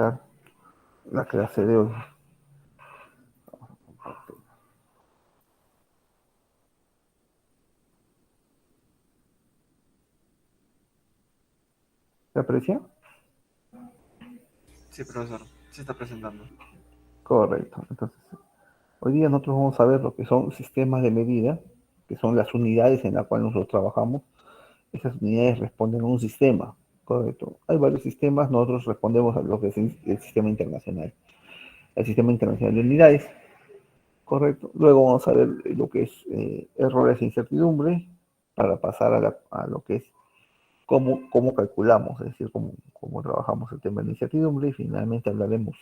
comenzar la clase de hoy. ¿Se aprecia? Sí, profesor, se está presentando. Correcto. Entonces, hoy día nosotros vamos a ver lo que son sistemas de medida, que son las unidades en las cuales nosotros trabajamos. Esas unidades responden a un sistema, correcto. Hay varios sistemas, nosotros respondemos a lo que es el sistema internacional. El sistema internacional de unidades, correcto. Luego vamos a ver lo que es errores e incertidumbre para pasar a lo que es cómo calculamos, es decir, cómo trabajamos el tema de la incertidumbre y finalmente hablaremos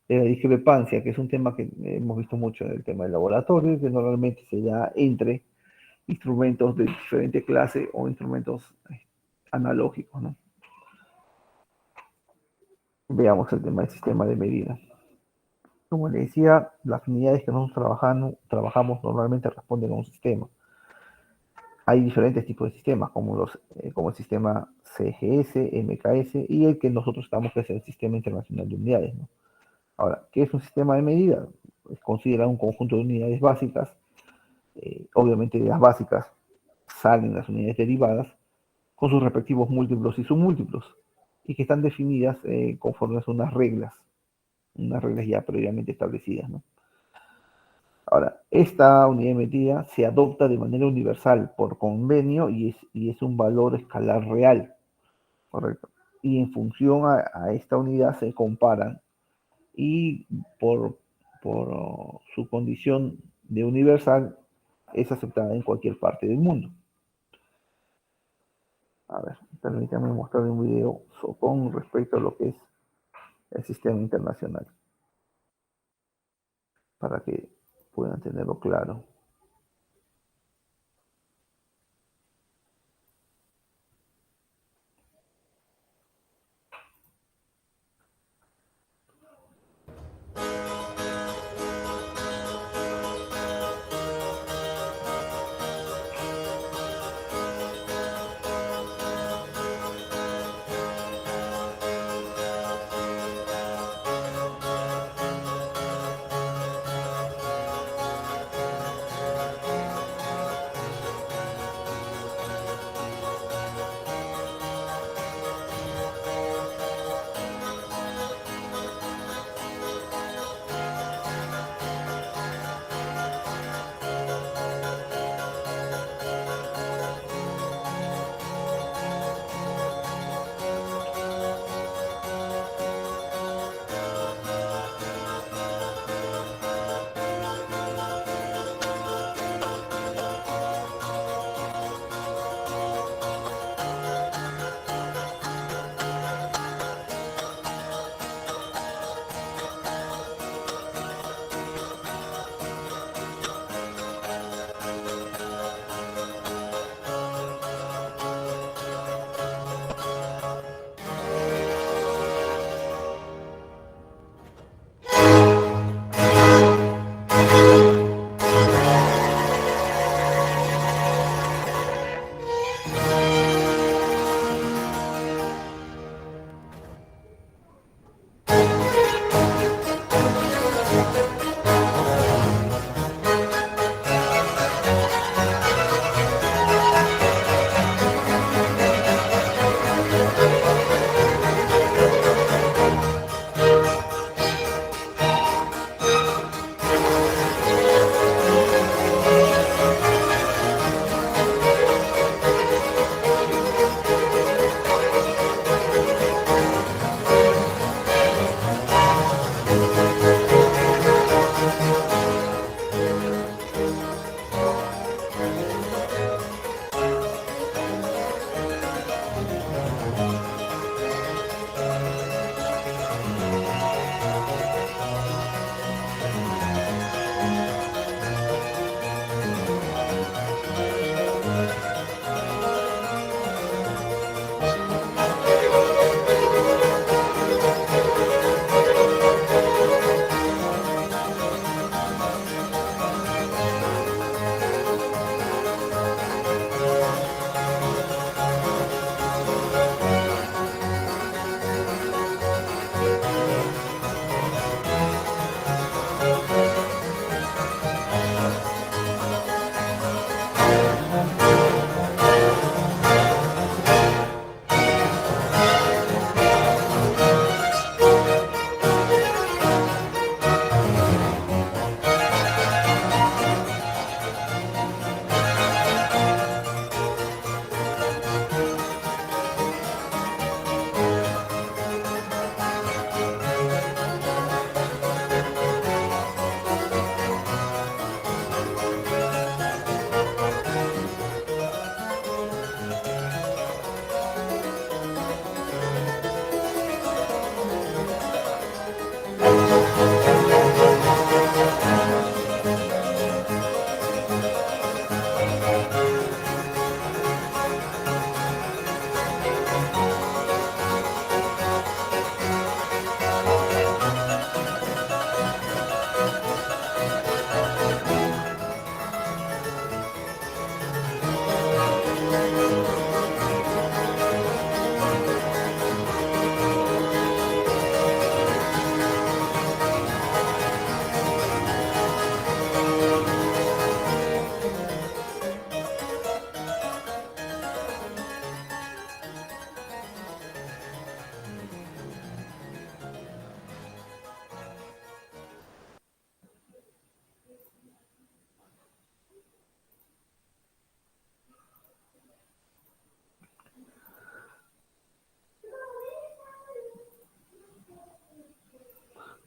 de la discrepancia, que es un tema que hemos visto mucho en el tema del laboratorio, que normalmente se da entre instrumentos de diferente clase o instrumentos analógicos, ¿no? Veamos el tema del sistema de medida. Como le decía, las unidades que nosotros trabajamos normalmente responden a un sistema. Hay diferentes tipos de sistemas, como el sistema CGS, MKS y el que nosotros estamos, que es el Sistema Internacional de Unidades, ¿no? Ahora, ¿qué es un sistema de medida? Es considerado un conjunto de unidades básicas. Obviamente de las básicas salen las unidades derivadas con sus respectivos múltiplos y submúltiplos, y que están definidas conforme a unas reglas ya previamente establecidas, ¿no? Ahora, esta unidad de medida se adopta de manera universal por convenio y es un valor escalar real, ¿correcto? Y en función a esta unidad se comparan y por su condición de universal es aceptada en cualquier parte del mundo. A ver, permítanme mostrar un video con respecto a lo que es el sistema internacional, para que puedan tenerlo claro.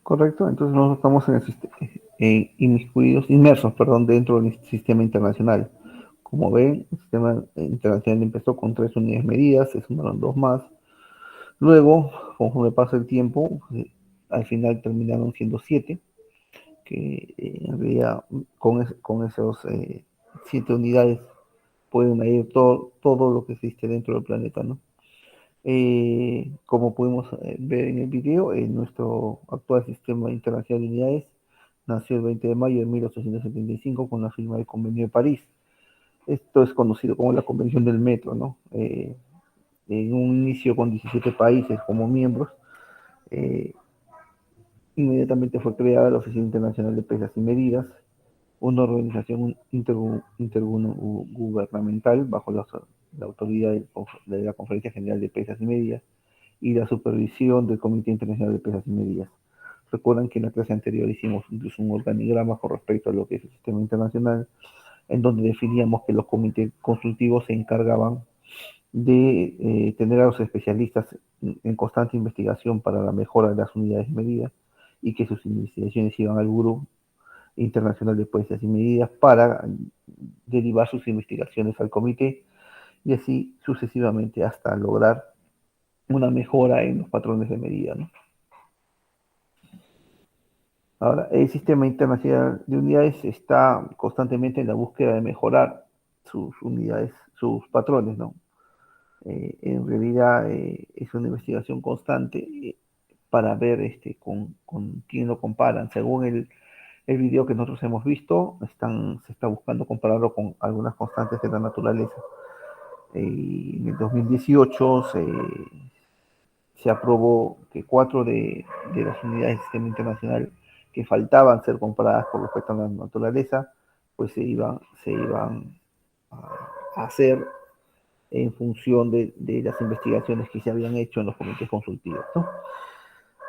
¿correcto? Entonces nosotros estamos en el inmiscuidos, inmersos, perdón, dentro del sistema internacional. Como ven, el sistema internacional empezó con 3 unidades medidas, se sumaron 2 más. Luego, conforme pasa el tiempo, al final terminaron siendo 7, que en realidad con esos 7 unidades pueden medir todo lo que existe dentro del planeta, ¿no? Como pudimos ver en el video, nuestro actual sistema internacional de unidades nació el 20 de mayo de 1875 con la firma del Convenio de París. Esto es conocido como la Convención del Metro, ¿no? En un inicio con 17 países como miembros, eh, inmediatamente fue creada la Oficina Internacional de Pesas y Medidas, una organización intergubernamental bajo la autoridad de la Conferencia General de Pesas y Medidas y la supervisión del Comité Internacional de Pesas y Medidas. Recuerdan que en la clase anterior hicimos incluso un organigrama con respecto a lo que es el sistema internacional, en donde definíamos que los comités consultivos se encargaban de tener a los especialistas en constante investigación para la mejora de las unidades medidas y que sus investigaciones iban al Buró Internacional de Pesas y Medidas para derivar sus investigaciones al comité y así sucesivamente hasta lograr una mejora en los patrones de medida, ¿no? Ahora, el sistema internacional de unidades está constantemente en la búsqueda de mejorar sus unidades, sus patrones, ¿no? En realidad es una investigación constante para ver con quién lo comparan. Según el video que nosotros hemos visto, se está buscando compararlo con algunas constantes de la naturaleza. En el 2018 se aprobó que 4 de las unidades del sistema internacional que faltaban ser comparadas con respecto a la naturaleza, pues se iban a hacer en función de las investigaciones que se habían hecho en los comités consultivos, ¿no?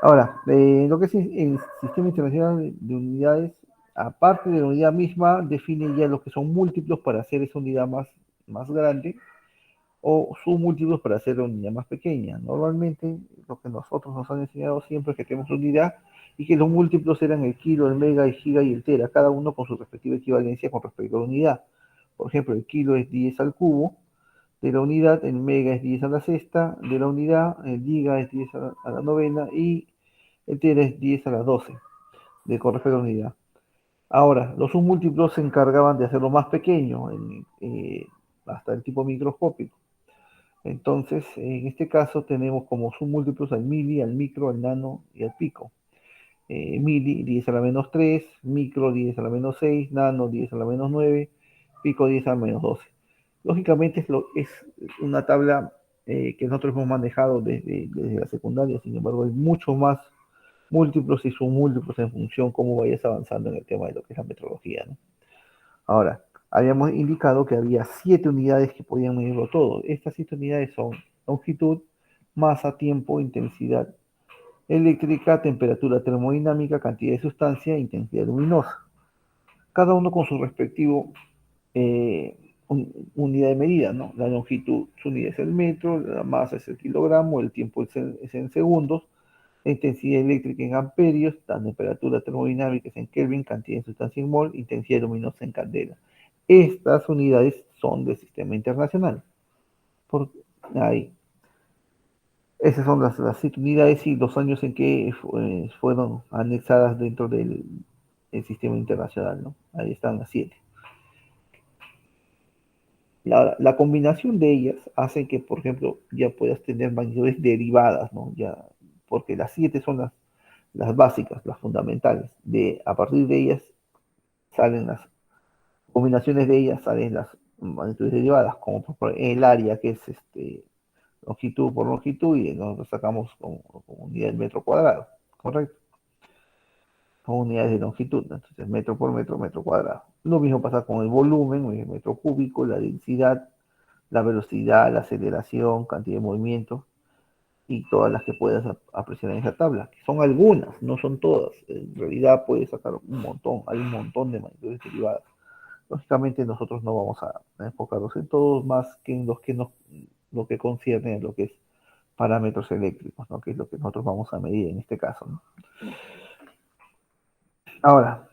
Ahora, lo que es el sistema internacional de unidades, aparte de la unidad misma, define ya lo que son múltiplos para hacer esa unidad más grande o submúltiplos para hacer la unidad más pequeña. Normalmente, lo que nosotros nos han enseñado siempre es que tenemos unidad y que los múltiplos eran el kilo, el mega, el giga y el tera, cada uno con su respectiva equivalencia con respecto a la unidad. Por ejemplo, el kilo es 10 al cubo de la unidad, el mega es 10 a la sexta de la unidad, el giga es 10 a la novena y el tera es 10 a la 12 de con respecto a la unidad. Ahora, los submúltiplos se encargaban de hacerlo más pequeño, hasta el tipo microscópico. Entonces, en este caso tenemos como submúltiplos al mili, al micro, al nano y al pico. Mili 10 a la menos 3, micro 10 a la menos 6, nano 10 a la menos 9, pico 10 a la menos 12. Lógicamente es una tabla que nosotros hemos manejado desde la secundaria, sin embargo hay muchos más múltiplos y submúltiplos en función cómo vayas avanzando en el tema de lo que es la metrología, ¿no? Ahora, habíamos indicado que había 7 unidades que podían medirlo todo. Estas 7 unidades son longitud, masa, tiempo, intensidad eléctrica, temperatura termodinámica, cantidad de sustancia e intensidad luminosa. Cada uno con su respectivo eh, unidad de medida, ¿no? La longitud, su unidad es el metro, la masa es el kilogramo, el tiempo es en segundos, la intensidad eléctrica en amperios, la temperatura termodinámica es en Kelvin, cantidad de sustancia en mol, intensidad luminosa en candela. Estas unidades son del sistema internacional. Por ahí. Esas son las 7 unidades y los años en que fueron anexadas dentro del sistema internacional, ¿no? Ahí están las 7. La combinación de ellas hace que, por ejemplo, ya puedas tener magnitudes derivadas, ¿no? Ya, porque las 7 son las básicas, las fundamentales. A partir de ellas salen las combinaciones de ellas, salen las magnitudes derivadas, como por el área, que es longitud por longitud, y nosotros sacamos con unidad del metro cuadrado, ¿correcto? Con unidades de longitud, ¿no? Entonces metro por metro, metro cuadrado. Lo mismo pasa con el volumen, el metro cúbico, la densidad, la velocidad, la aceleración, cantidad de movimiento y todas las que puedas apreciar en esa tabla, que son algunas, no son todas. En realidad puedes sacar un montón, hay un montón de magnitudes derivadas. Lógicamente nosotros no vamos a enfocarnos en todos más que en lo que concierne a lo que es parámetros eléctricos, ¿no? Que es lo que nosotros vamos a medir en este caso, ¿no? Ahora,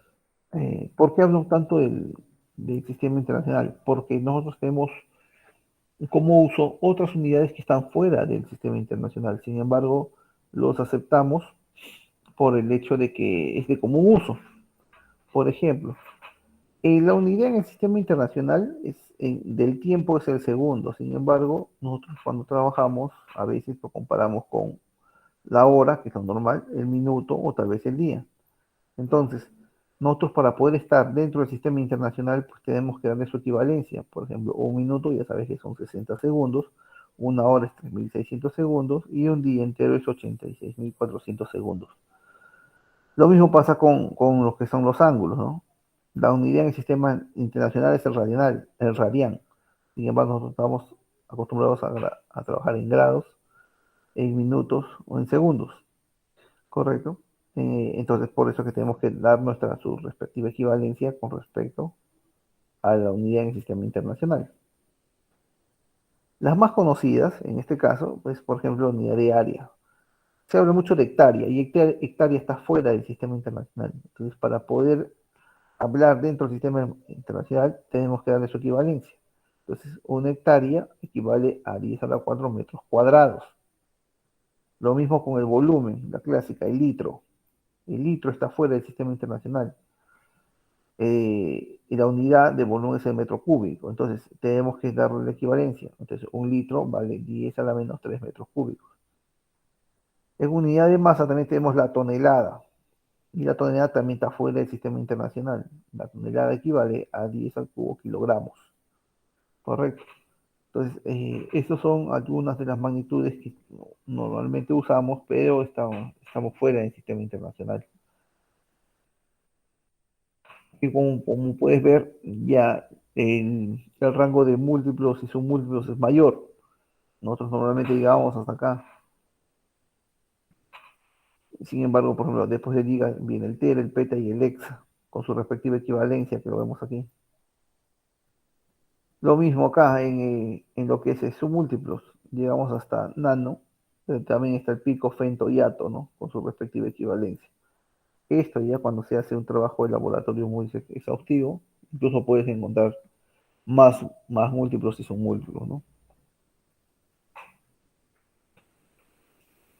¿por qué hablo tanto del sistema internacional? Porque nosotros tenemos como uso otras unidades que están fuera del sistema internacional. Sin embargo, los aceptamos por el hecho de que es de común uso. Por ejemplo, la unidad en el sistema internacional del tiempo es el segundo. Sin embargo, nosotros cuando trabajamos a veces lo comparamos con la hora, que es lo normal, el minuto o tal vez el día. Entonces, nosotros para poder estar dentro del sistema internacional, pues tenemos que darle su equivalencia. Por ejemplo, un minuto ya sabes que son 60 segundos, una hora es 3.600 segundos y un día entero es 86.400 segundos. Lo mismo pasa con lo que son los ángulos, ¿no? La unidad en el sistema internacional es el radián. Sin embargo, nosotros estamos acostumbrados a trabajar en grados, en minutos o en segundos, ¿correcto? Entonces, por eso que tenemos que dar su respectiva equivalencia con respecto a la unidad en el sistema internacional. Las más conocidas, en este caso, pues, por ejemplo, la unidad de área. Se habla mucho de hectárea y hectárea está fuera del sistema internacional. Entonces, para poder hablar dentro del sistema internacional, tenemos que darle su equivalencia. Entonces, una hectárea equivale a 10 a la 4 metros cuadrados. Lo mismo con el volumen, la clásica, el litro. El litro está fuera del sistema internacional. Y la unidad de volumen es el metro cúbico. Entonces, tenemos que darle la equivalencia. Entonces, un litro vale 10 a la menos 3 metros cúbicos. En unidad de masa también tenemos la tonelada. Y la tonelada también está fuera del sistema internacional. La tonelada equivale a 10 al cubo kilogramos. Correcto. Entonces, estas son algunas de las magnitudes que normalmente usamos, pero estamos fuera del sistema internacional. Y como puedes ver, ya el rango de múltiplos y submúltiplos es mayor. Nosotros normalmente llegamos hasta acá. Sin embargo, por ejemplo, después de liga viene el tera, el peta y el hexa, con su respectiva equivalencia, que lo vemos aquí. Lo mismo acá en lo que es submúltiplos. Llegamos hasta nano, pero también está el pico, femto y ato, ¿no? Con su respectiva equivalencia. Esto ya cuando se hace un trabajo de laboratorio muy exhaustivo, incluso puedes encontrar más múltiplos y submúltiplos, ¿no?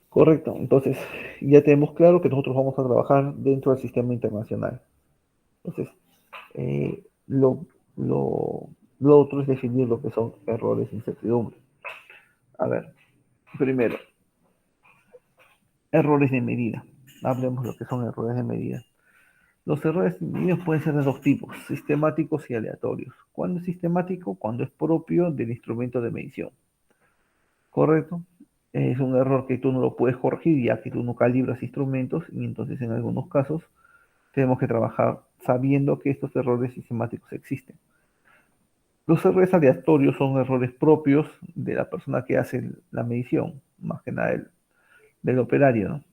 Correcto. Entonces, ya tenemos claro que nosotros vamos a trabajar dentro del sistema internacional. Entonces, eh, lo, lo, lo otro es definir lo que son errores e incertidumbre. A ver, primero, errores de medida. Hablemos de lo que son errores de medida. Los errores de medida pueden ser de dos tipos, sistemáticos y aleatorios. ¿Cuándo es sistemático? Cuando es propio del instrumento de medición. ¿Correcto? Es un error que tú no lo puedes corregir ya que tú no calibras instrumentos y entonces en algunos casos tenemos que trabajar sabiendo que estos errores sistemáticos existen. Los errores aleatorios son errores propios de la persona que hace la medición, más que nada del operario, ¿no?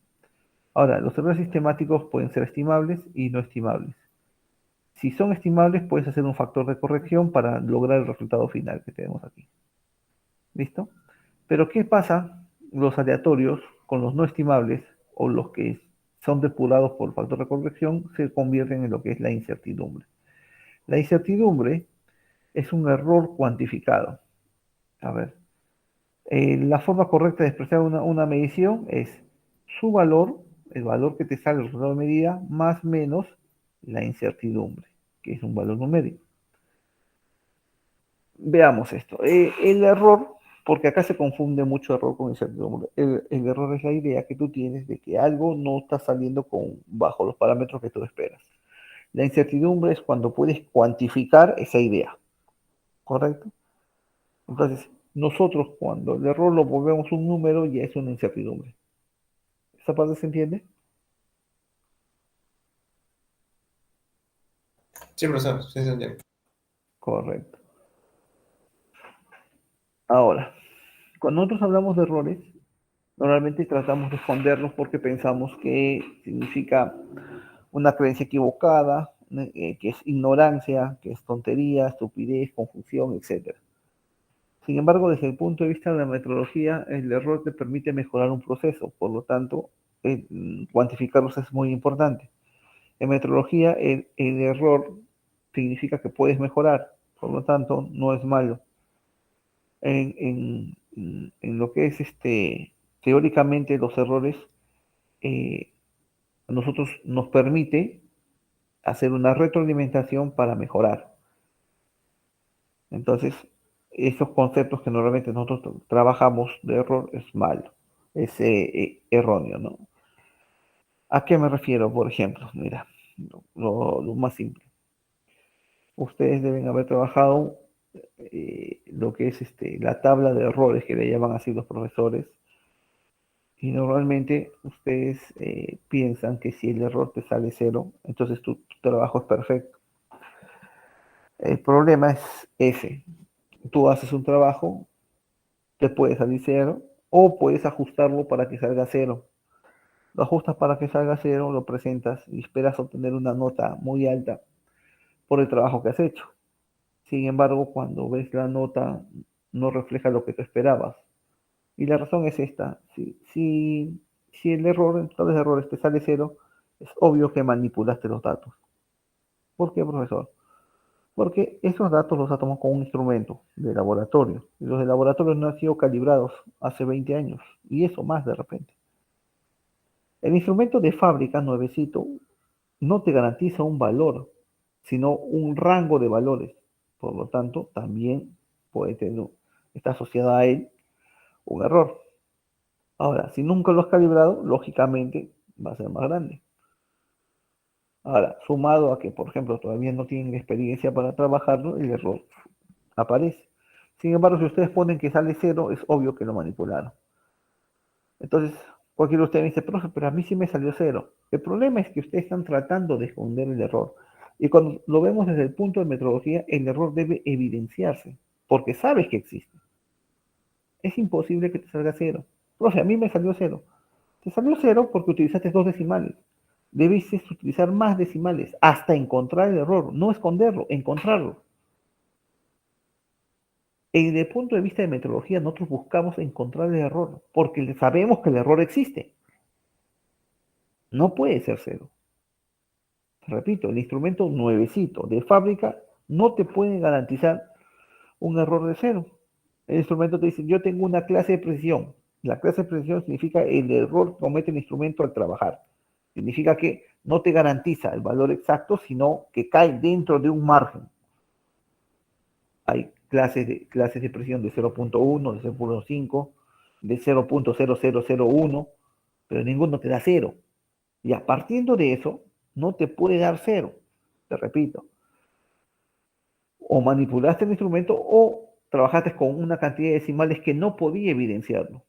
Ahora, los errores sistemáticos pueden ser estimables y no estimables. Si son estimables, puedes hacer un factor de corrección para lograr el resultado final que tenemos aquí. ¿Listo? Pero ¿qué pasa los aleatorios con los no estimables o los que son depurados por factor de corrección se convierten en lo que es la incertidumbre? La incertidumbre es un error cuantificado. A ver, la forma correcta de expresar una medición es su valor, el valor que te sale el resultado de medida, más menos la incertidumbre, que es un valor numérico. Veamos esto. El error, porque acá se confunde mucho error con incertidumbre. El error es la idea que tú tienes de que algo no está saliendo bajo los parámetros que tú esperas. La incertidumbre es cuando puedes cuantificar esa idea, ¿correcto? Entonces, nosotros cuando el error lo volvemos un número, ya es una incertidumbre. ¿Esa parte se entiende? Sí, profesor, sí se entiende. Correcto. Ahora, cuando nosotros hablamos de errores, normalmente tratamos de esconderlos porque pensamos que significa una creencia equivocada, que es ignorancia, que es tontería, estupidez, confusión, etc. Sin embargo, desde el punto de vista de la metodología, el error te permite mejorar un proceso, por lo tanto, cuantificarlos es muy importante. En metrología, el error significa que puedes mejorar, por lo tanto, no es malo. En lo que es teóricamente los errores, eh, a nosotros nos permite hacer una retroalimentación para mejorar. Entonces, esos conceptos que normalmente nosotros trabajamos de error es malo, es erróneo, ¿no? ¿A qué me refiero, por ejemplo? Mira, lo más simple. Ustedes deben haber trabajado lo que es la tabla de errores que le llaman así los profesores. Y normalmente ustedes piensan que si el error te sale cero, entonces tu trabajo es perfecto. El problema es ese. Tú haces un trabajo, te puede salir cero, o puedes ajustarlo para que salga cero. Lo ajustas para que salga cero, lo presentas y esperas obtener una nota muy alta por el trabajo que has hecho. Sin embargo, cuando ves la nota, no refleja lo que tú esperabas. Y la razón es esta. Si el error, en totales de errores te sale cero, es obvio que manipulaste los datos. ¿Por qué, profesor? Porque esos datos los ha tomado con un instrumento de laboratorio. Y los de laboratorio no han sido calibrados hace 20 años. Y eso más de repente. El instrumento de fábrica nuevecito no te garantiza un valor, sino un rango de valores. Por lo tanto, también puede tener, está asociado a él un error. Ahora, si nunca lo has calibrado, lógicamente va a ser más grande. Ahora, sumado a que, por ejemplo, todavía no tienen experiencia para trabajarlo, el error aparece. Sin embargo, si ustedes ponen que sale cero, es obvio que lo manipularon. Entonces, cualquiera de ustedes me dice, profe, pero a mí sí me salió cero. El problema es que ustedes están tratando de esconder el error. Y cuando lo vemos desde el punto de metodología, el error debe evidenciarse, porque sabes que existe. Es imposible que te salga cero. Profe, a mí me salió cero. Te salió cero porque utilizaste dos decimales. Debes utilizar más decimales hasta encontrar el error, no esconderlo, encontrarlo. Desde el punto de vista de metodología, nosotros buscamos encontrar el error porque sabemos que el error existe. No puede ser cero. Repito, el instrumento nuevecito de fábrica no te puede garantizar un error de cero. El instrumento te dice, yo tengo una clase de precisión. La clase de precisión significa el error que comete el instrumento al trabajar. Significa que no te garantiza el valor exacto, sino que cae dentro de un margen. Hay clases de precisión de 0.1, de 0.5, de 0.0001, pero ninguno te da cero. Y a partir de eso, no te puede dar cero. Te repito, o manipulaste el instrumento o trabajaste con una cantidad de decimales que no podía evidenciarlo.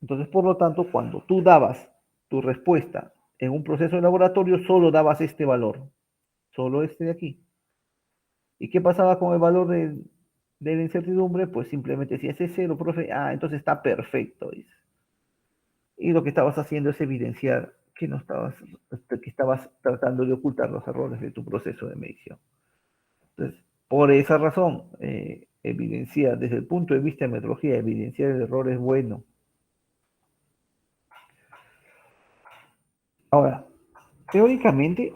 Entonces, por lo tanto, cuando tú dabas tu respuesta en un proceso de laboratorio, solo dabas este valor, solo este de aquí. ¿Y qué pasaba con el valor de la incertidumbre? Pues simplemente si ese cero, profe, entonces está perfecto. Dice. Y lo que estabas haciendo es evidenciar que no estabas, que estabas tratando de ocultar los errores de tu proceso de medición. Entonces, por esa razón, evidenciar desde el punto de vista de metodología, evidenciar el error es bueno. Ahora, teóricamente,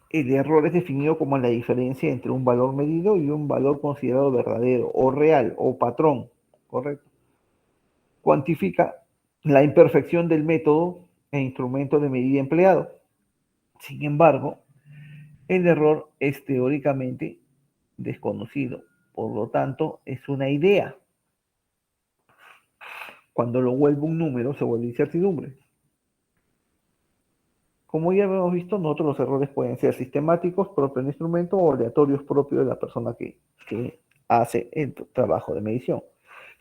el error es definido como la diferencia entre un valor medido y un valor considerado verdadero o real o patrón, ¿correcto? Cuantifica la imperfección del método e instrumento de medida empleado. Sin embargo, el error es teóricamente desconocido, por lo tanto, es una idea. Cuando lo vuelve un número, se vuelve incertidumbre. Como ya hemos visto, nosotros los errores pueden ser sistemáticos, propios del instrumento, o aleatorios propios de la persona que hace el trabajo de medición.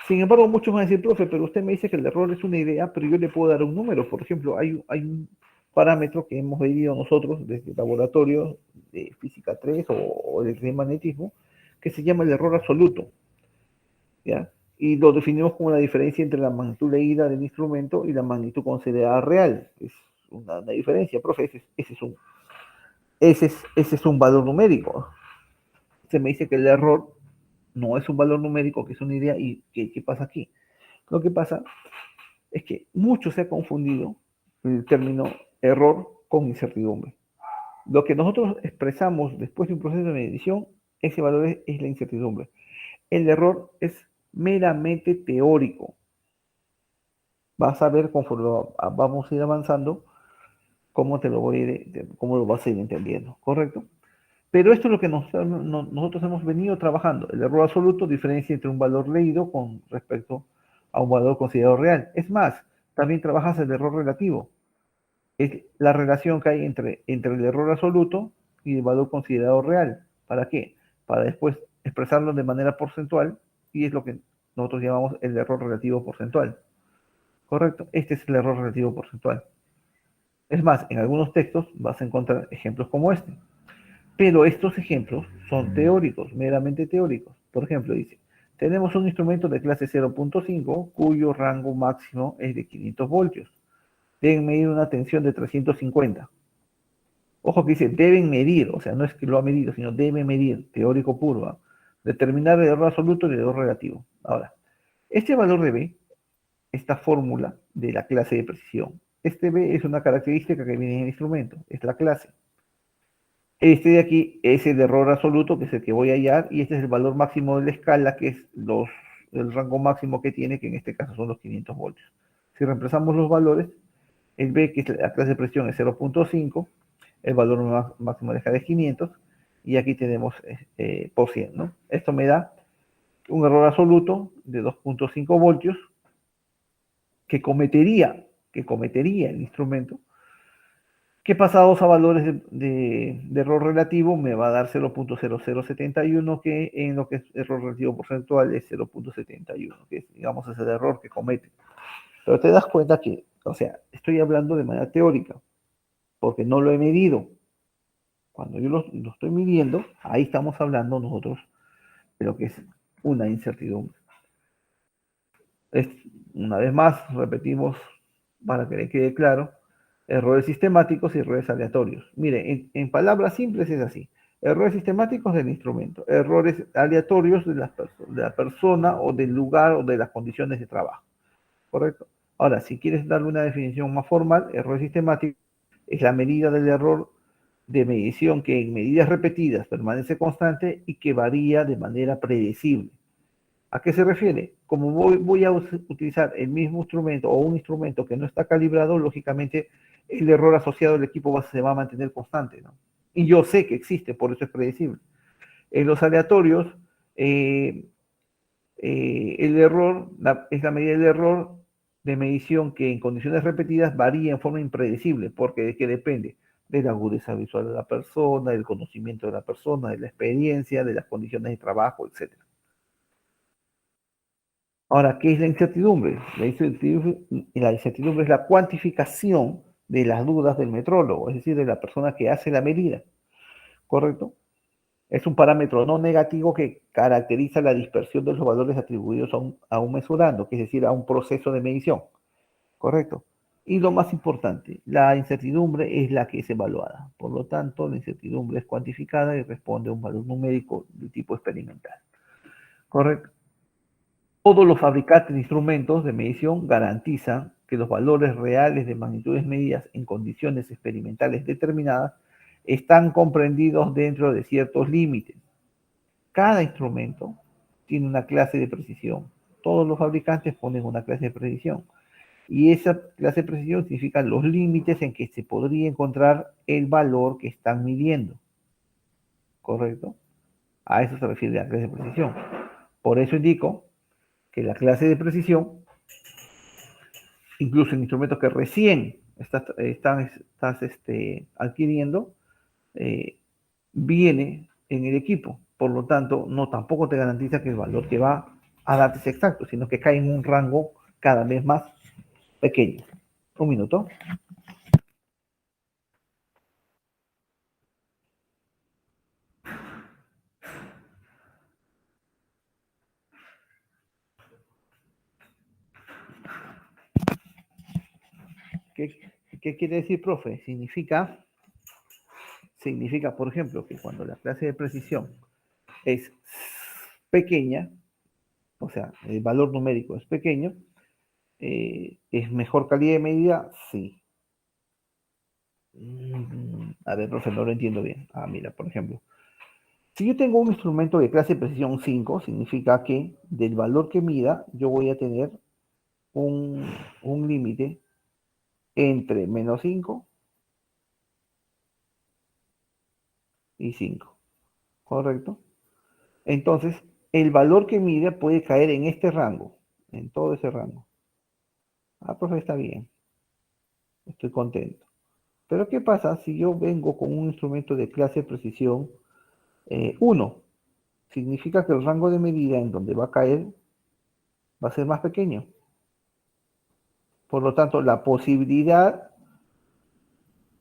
Sin embargo, muchos van a decir, profe, pero usted me dice que el error es una idea, pero yo le puedo dar un número. Por ejemplo, hay un parámetro que hemos medido nosotros desde el laboratorio de física 3 o de magnetismo, que se llama el error absoluto. ¿Ya? Y lo definimos como la diferencia entre la magnitud leída del instrumento y la magnitud considerada real. Es una diferencia, profe, ese es un valor numérico. Se me dice que el error no es un valor numérico, que es una idea, y ¿qué pasa aquí? Lo que pasa es que mucho se ha confundido el término error con incertidumbre. Lo que nosotros expresamos después de un proceso de medición, ese valor es la incertidumbre. El error es meramente teórico. Vas a ver conforme vamos a ir avanzando cómo cómo lo vas a ir entendiendo, ¿correcto? Pero esto es lo que nosotros hemos venido trabajando. El error absoluto diferencia entre un valor leído con respecto a un valor considerado real. Es más, también trabajas el error relativo. Es la relación que hay entre el error absoluto y el valor considerado real. ¿Para qué? Para después expresarlo de manera porcentual y es lo que nosotros llamamos el error relativo porcentual. ¿Correcto? Este es el error relativo porcentual. Es más, en algunos textos vas a encontrar ejemplos como este. Pero estos ejemplos son teóricos, meramente teóricos. Por ejemplo, dice, tenemos un instrumento de clase 0.5 cuyo rango máximo es de 500 voltios. Deben medir una tensión de 350. Ojo que dice, deben medir, o sea, no es que lo ha medido, sino debe medir, teórico puro. ¿Ah? Determinar el error absoluto y el error relativo. Ahora, este valor de B, esta fórmula de la clase de precisión, este B es una característica que viene en el instrumento, es la clase. Este de aquí es el error absoluto, que es el que voy a hallar, y este es el valor máximo de la escala, que es el rango máximo que tiene, que en este caso son los 500 voltios. Si reemplazamos los valores, el B, que es la clase de presión, es 0.5, el valor máximo de la escala es 500, y aquí tenemos por 100, ¿no? Esto me da un error absoluto de 2.5 voltios que cometería el instrumento, que pasados a valores de error relativo me va a dar 0.0071, que en lo que es error relativo porcentual es 0.71, que es, digamos, es el error que comete. Pero te das cuenta que, o sea, estoy hablando de manera teórica, porque no lo he medido. Cuando yo lo estoy midiendo, ahí estamos hablando nosotros de lo que es una incertidumbre. Es, una vez más, repetimos para que le quede claro, errores sistemáticos y errores aleatorios. Mire, en palabras simples es así. Errores sistemáticos del instrumento, errores aleatorios de la persona o del lugar o de las condiciones de trabajo. ¿Correcto? Ahora, si quieres darle una definición más formal, error sistemático es la medida del error de medición que en medidas repetidas permanece constante y que varía de manera predecible. ¿A qué se refiere? Como voy a utilizar el mismo instrumento o un instrumento que no está calibrado, lógicamente el error asociado al equipo se va a mantener constante, ¿no? Y yo sé que existe, por eso es predecible. En los aleatorios, el error es la medida del error de medición que en condiciones repetidas varía en forma impredecible, porque de qué depende de la agudeza visual de la persona, del conocimiento de la persona, de la experiencia, de las condiciones de trabajo, etc. Ahora, ¿qué es la incertidumbre? La incertidumbre es la cuantificación de las dudas del metrólogo, es decir, de la persona que hace la medida, ¿correcto? Es un parámetro no negativo que caracteriza la dispersión de los valores atribuidos a un mesurando, que es decir, a un proceso de medición, ¿correcto? Y lo más importante, la incertidumbre es la que es evaluada. Por lo tanto, la incertidumbre es cuantificada y responde a un valor numérico de tipo experimental, ¿correcto? Todos los fabricantes de instrumentos de medición garantizan que los valores reales de magnitudes medidas en condiciones experimentales determinadas están comprendidos dentro de ciertos límites. Cada instrumento tiene una clase de precisión. Todos los fabricantes ponen una clase de precisión. Y esa clase de precisión significa los límites en que se podría encontrar el valor que están midiendo. ¿Correcto? A eso se refiere la clase de precisión. Por eso indico que la clase de precisión, incluso en instrumentos que recién estás adquiriendo, eh, viene en el equipo. Por lo tanto, no tampoco te garantiza que el valor que va a darte es exacto, sino que cae en un rango cada vez más pequeño. Un minuto. ¿Qué quiere decir, profe? Significa, por ejemplo, que cuando la clase de precisión es pequeña, o sea, el valor numérico es pequeño, ¿es mejor calidad de medida? Sí. A ver, profe, no lo entiendo bien. Ah, mira, por ejemplo, si yo tengo un instrumento de clase de precisión 5, significa que del valor que mida, yo voy a tener un, un límite entre menos 5 y 5, ¿correcto? Entonces, el valor que mide puede caer en este rango, en todo ese rango. Ah, profe, está bien, estoy contento. Pero ¿qué pasa si yo vengo con un instrumento de clase de precisión 1? Significa que el rango de medida en donde va a caer va a ser más pequeño. Por lo tanto, la posibilidad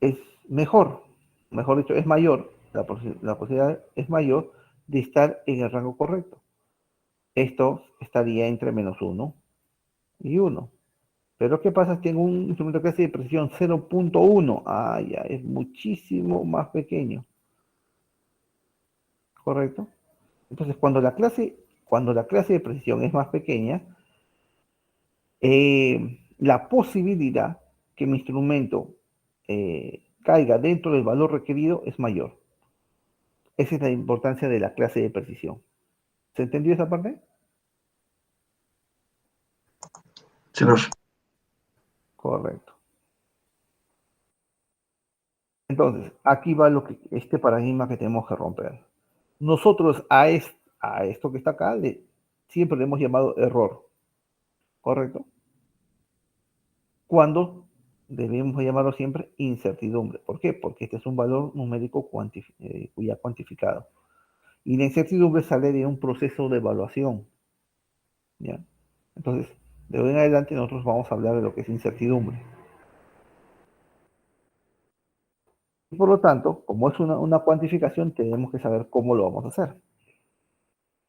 es mejor, mejor dicho, es mayor, la posibilidad es mayor de estar en el rango correcto. Esto estaría entre menos 1 y 1. Pero ¿qué pasa si tengo un instrumento de clase de precisión 0.1? Ah, ya, es muchísimo más pequeño, ¿correcto? Entonces, cuando la clase de precisión es más pequeña, la posibilidad que mi instrumento caiga dentro del valor requerido es mayor. Esa es la importancia de la clase de precisión. ¿Se entendió esa parte? Sí, profe. Correcto. Entonces, aquí va este paradigma que tenemos que romper. Nosotros a esto que está acá siempre le hemos llamado error, ¿correcto? Cuando debemos llamarlo siempre incertidumbre. ¿Por qué? Porque este es un valor numérico ya cuantificado. Y la incertidumbre sale de un proceso de evaluación, ¿ya? Entonces, de hoy en adelante nosotros vamos a hablar de lo que es incertidumbre. Y por lo tanto, como es una cuantificación, tenemos que saber cómo lo vamos a hacer.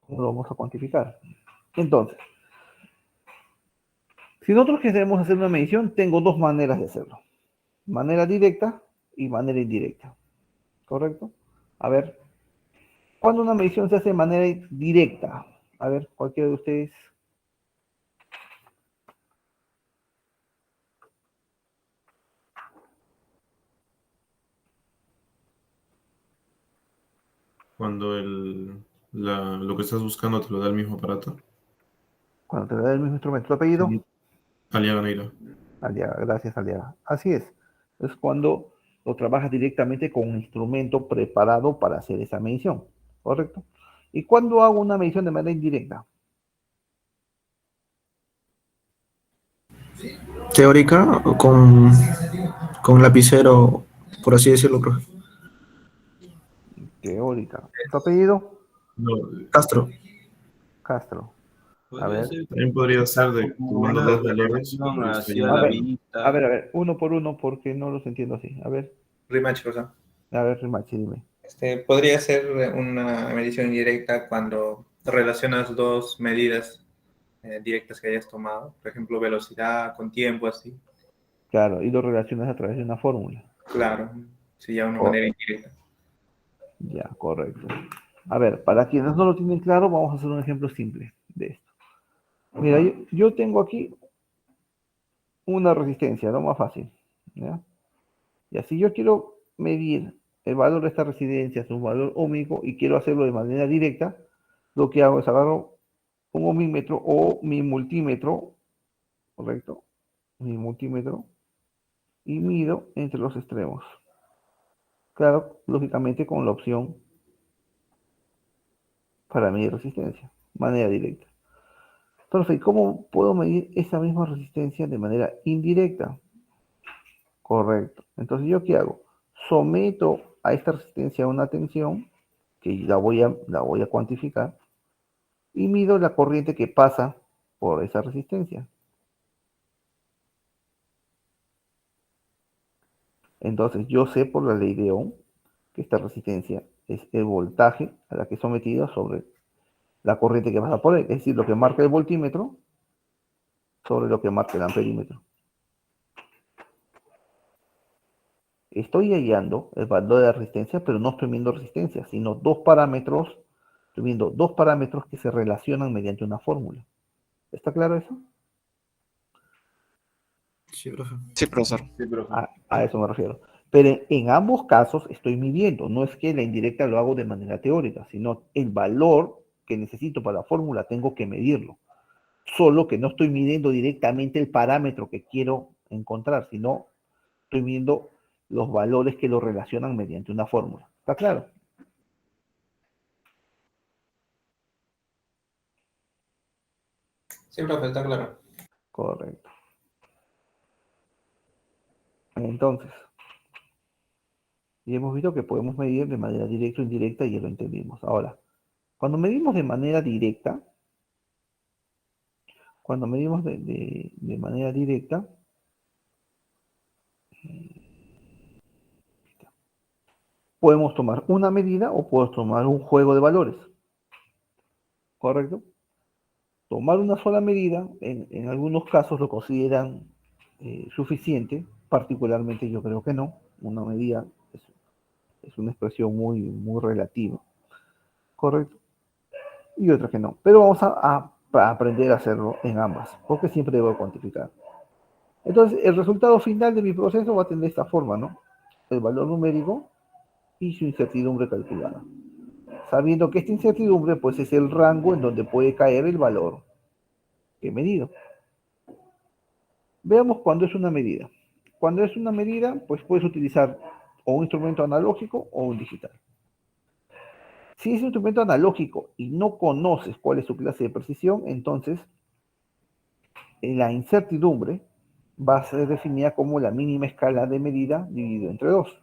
¿Cómo lo vamos a cuantificar? Entonces, si nosotros queremos hacer una medición, tengo dos maneras de hacerlo. Manera directa y manera indirecta. ¿Correcto? A ver, ¿cuándo una medición se hace de manera directa? A ver, cualquiera de ustedes. Cuando lo que estás buscando te lo da el mismo aparato. Cuando te da el mismo instrumento. ¿Tu apellido? Sí. Aliaga Neira. Aliaga, gracias, Aliaga. Así es. Es cuando lo trabajas directamente con un instrumento preparado para hacer esa medición. ¿Correcto? ¿Y cuándo hago una medición de manera indirecta? Teórica o con lapicero, por así decirlo, profe. Teórica. ¿Tu apellido? No, Castro. Castro. A Podría ver. ser también podría ser de como tú mandas una dos relieves relación y hacia A la ver, estoy a ver, vista. a ver, uno por uno, porque no los entiendo así. Rematch, cosa. A ver, Rimachi, dime. Podría ser una medición indirecta cuando relacionas dos medidas directas que hayas tomado. Por ejemplo, velocidad con tiempo, así. Claro, y lo relacionas a través de una fórmula. Claro, sería una Co- manera indirecta. ya, correcto. A ver, para quienes no lo tienen claro, vamos a hacer un ejemplo simple de esto. Mira, yo tengo aquí una resistencia, lo más fácil. ¿Ya? Y así yo quiero medir el valor de esta resistencia, su valor óhmico, y quiero hacerlo de manera directa, lo que hago es agarro un ohmímetro o mi multímetro, ¿correcto? Mi multímetro, y mido entre los extremos. Claro, lógicamente con la opción para medir resistencia, manera directa. Entonces, ¿cómo puedo medir esa misma resistencia de manera indirecta? Correcto. Entonces, ¿yo qué hago? Someto a esta resistencia una tensión, que la voy a cuantificar, y mido la corriente que pasa por esa resistencia. Entonces, yo sé por la ley de Ohm que esta resistencia es el voltaje a la que es sometida sobre la corriente que pasa por él, es decir, lo que marca el voltímetro sobre lo que marca el amperímetro. Estoy hallando el valor de la resistencia, pero no estoy viendo resistencia, sino estoy viendo dos parámetros que se relacionan mediante una fórmula. ¿Está claro eso? Sí, profe. Sí, profesor. Sí, profe. A eso me refiero. Pero en ambos casos estoy midiendo, no es que la indirecta lo hago de manera teórica, sino el valor que necesito para la fórmula tengo que medirlo. Solo que no estoy midiendo directamente el parámetro que quiero encontrar, sino estoy midiendo los valores que lo relacionan mediante una fórmula. ¿Está claro? Sí, profe, está claro. Correcto. Entonces, ya hemos visto que podemos medir de manera directa o indirecta y ya lo entendimos. Ahora, cuando medimos de manera directa, de manera directa, podemos tomar una medida o podemos tomar un juego de valores. ¿Correcto? Tomar una sola medida, en algunos casos lo consideran suficiente, particularmente yo creo que no. Una medida es una expresión muy relativa. ¿Correcto? Y otra que no. Pero vamos a aprender a hacerlo en ambas, porque siempre debo cuantificar. Entonces, el resultado final de mi proceso va a tener esta forma, ¿no? El valor numérico y su incertidumbre calculada. Sabiendo que esta incertidumbre, pues, es el rango en donde puede caer el valor que he medido. Veamos cuándo es una medida. Cuando es una medida, pues puedes utilizar o un instrumento analógico o un digital. Si es un instrumento analógico y no conoces cuál es su clase de precisión, entonces la incertidumbre va a ser definida como la mínima escala de medida dividido entre 2.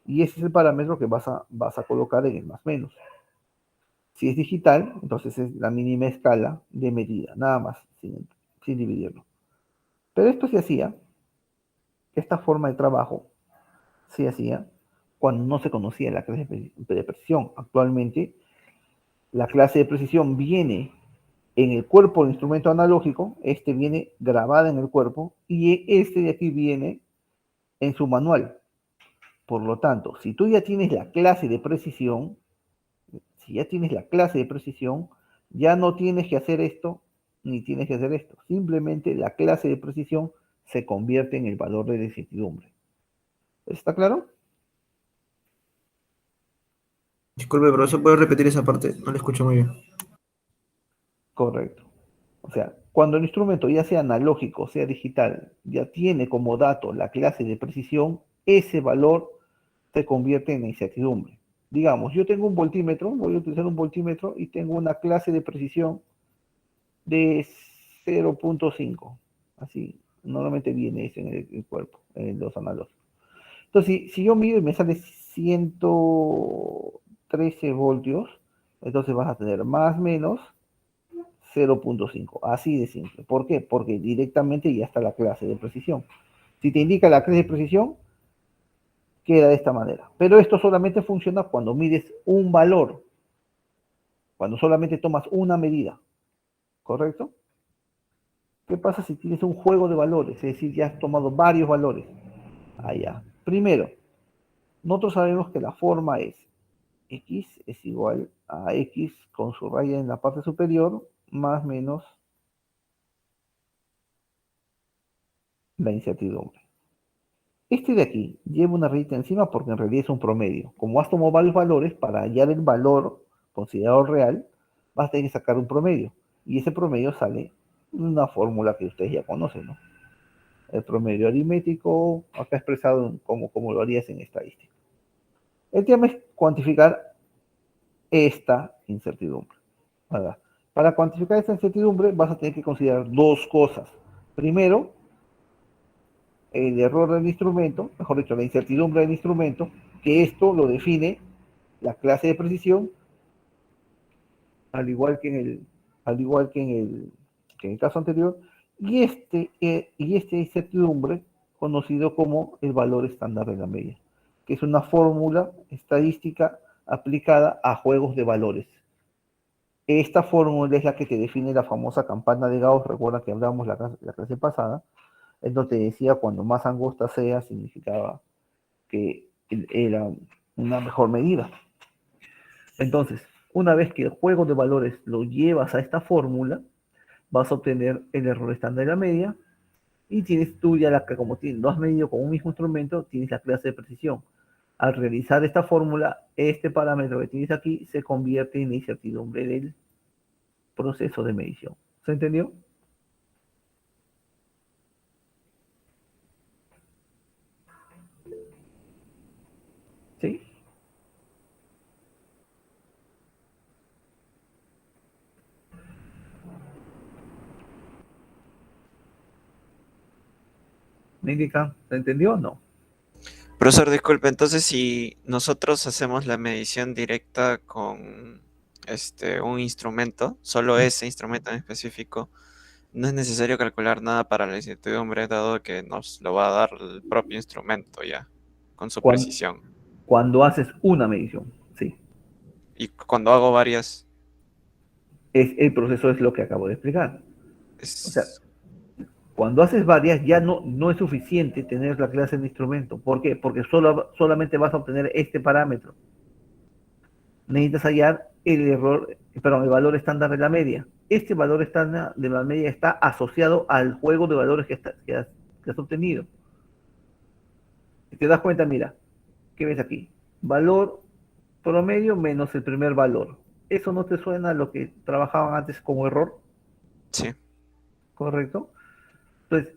Y ese es el parámetro que vas a colocar en el más menos. Si es digital, entonces es la mínima escala de medida, nada más, sin dividirlo. Pero esto se hacía, esta forma de trabajo se hacía cuando no se conocía la clase de precisión. Actualmente, la clase de precisión viene en el cuerpo del instrumento analógico, este viene grabada en el cuerpo, y este de aquí viene en su manual. Por lo tanto, si tú ya tienes la clase de precisión, ya no tienes que hacer esto, ni tienes que hacer esto. Simplemente la clase de precisión se convierte en el valor de incertidumbre. ¿Está claro? Disculpe, profesor, ¿puede repetir esa parte? No le escucho muy bien. Correcto. O sea, cuando el instrumento, ya sea analógico, sea digital, ya tiene como dato la clase de precisión, ese valor se convierte en incertidumbre. Digamos, yo tengo un voltímetro, voy a utilizar un voltímetro y tengo una clase de precisión de 0.5. Así, normalmente viene eso en el cuerpo, en los analógicos. Entonces, si yo mido y me sale 113 voltios, entonces vas a tener más menos 0.5, así de simple. ¿Por qué? Porque directamente ya está la clase de precisión. Si te indica la clase de precisión, queda de esta manera. Pero esto solamente funciona cuando mides un valor, cuando solamente tomas una medida, ¿correcto? ¿Qué pasa si tienes un juego de valores? Es decir, ya has tomado varios valores. Allá. Primero, nosotros sabemos que la forma es x es igual a x con su raya en la parte superior más menos la incertidumbre. Este de aquí lleva una rayita encima porque en realidad es un promedio. Como has tomado varios valores, para hallar el valor considerado real, vas a tener que sacar un promedio. Y ese promedio sale de una fórmula que ustedes ya conocen, ¿no? El promedio aritmético, acá expresado como lo harías en estadística. El tema es cuantificar esta incertidumbre. ¿Verdad? Para cuantificar esta incertidumbre vas a tener que considerar dos cosas. Primero, el error del instrumento, mejor dicho, la incertidumbre del instrumento, que esto lo define la clase de precisión, al igual que en el caso anterior, y esta incertidumbre conocido como el valor estándar de la media, que es una fórmula estadística aplicada a juegos de valores. Esta fórmula es la que te define la famosa campana de Gauss, recuerda que hablamos la clase pasada, en donde decía cuando más angosta sea, significaba que era una mejor medida. Entonces, una vez que el juego de valores lo llevas a esta fórmula, vas a obtener el error estándar de la media Y tienes tú ya como lo has medido con un mismo instrumento, tienes la clase de precisión. Al realizar esta fórmula, este parámetro que tienes aquí se convierte en la incertidumbre del proceso de medición. ¿Se entendió? ¿Sí? ¿Me indican? ¿Se entendió o no? Profesor, disculpe, entonces si nosotros hacemos la medición directa con un instrumento, solo ese instrumento en específico, no es necesario calcular nada para la incertidumbre, dado que nos lo va a dar el propio instrumento ya, con su Cuando, precisión. cuando haces una medición, sí. Y cuando hago varias, El proceso es lo que acabo de explicar. O sea, es... cuando haces varias ya no es suficiente tener la clase de instrumento. ¿Por qué? Porque solamente vas a obtener este parámetro. Necesitas hallar el valor estándar de la media. Este valor estándar de la media está asociado al juego de valores que has obtenido. Si te das cuenta, mira, ¿qué ves aquí? Valor promedio menos el primer valor. ¿Eso no te suena a lo que trabajaban antes como error? Sí, ¿Correcto? Entonces,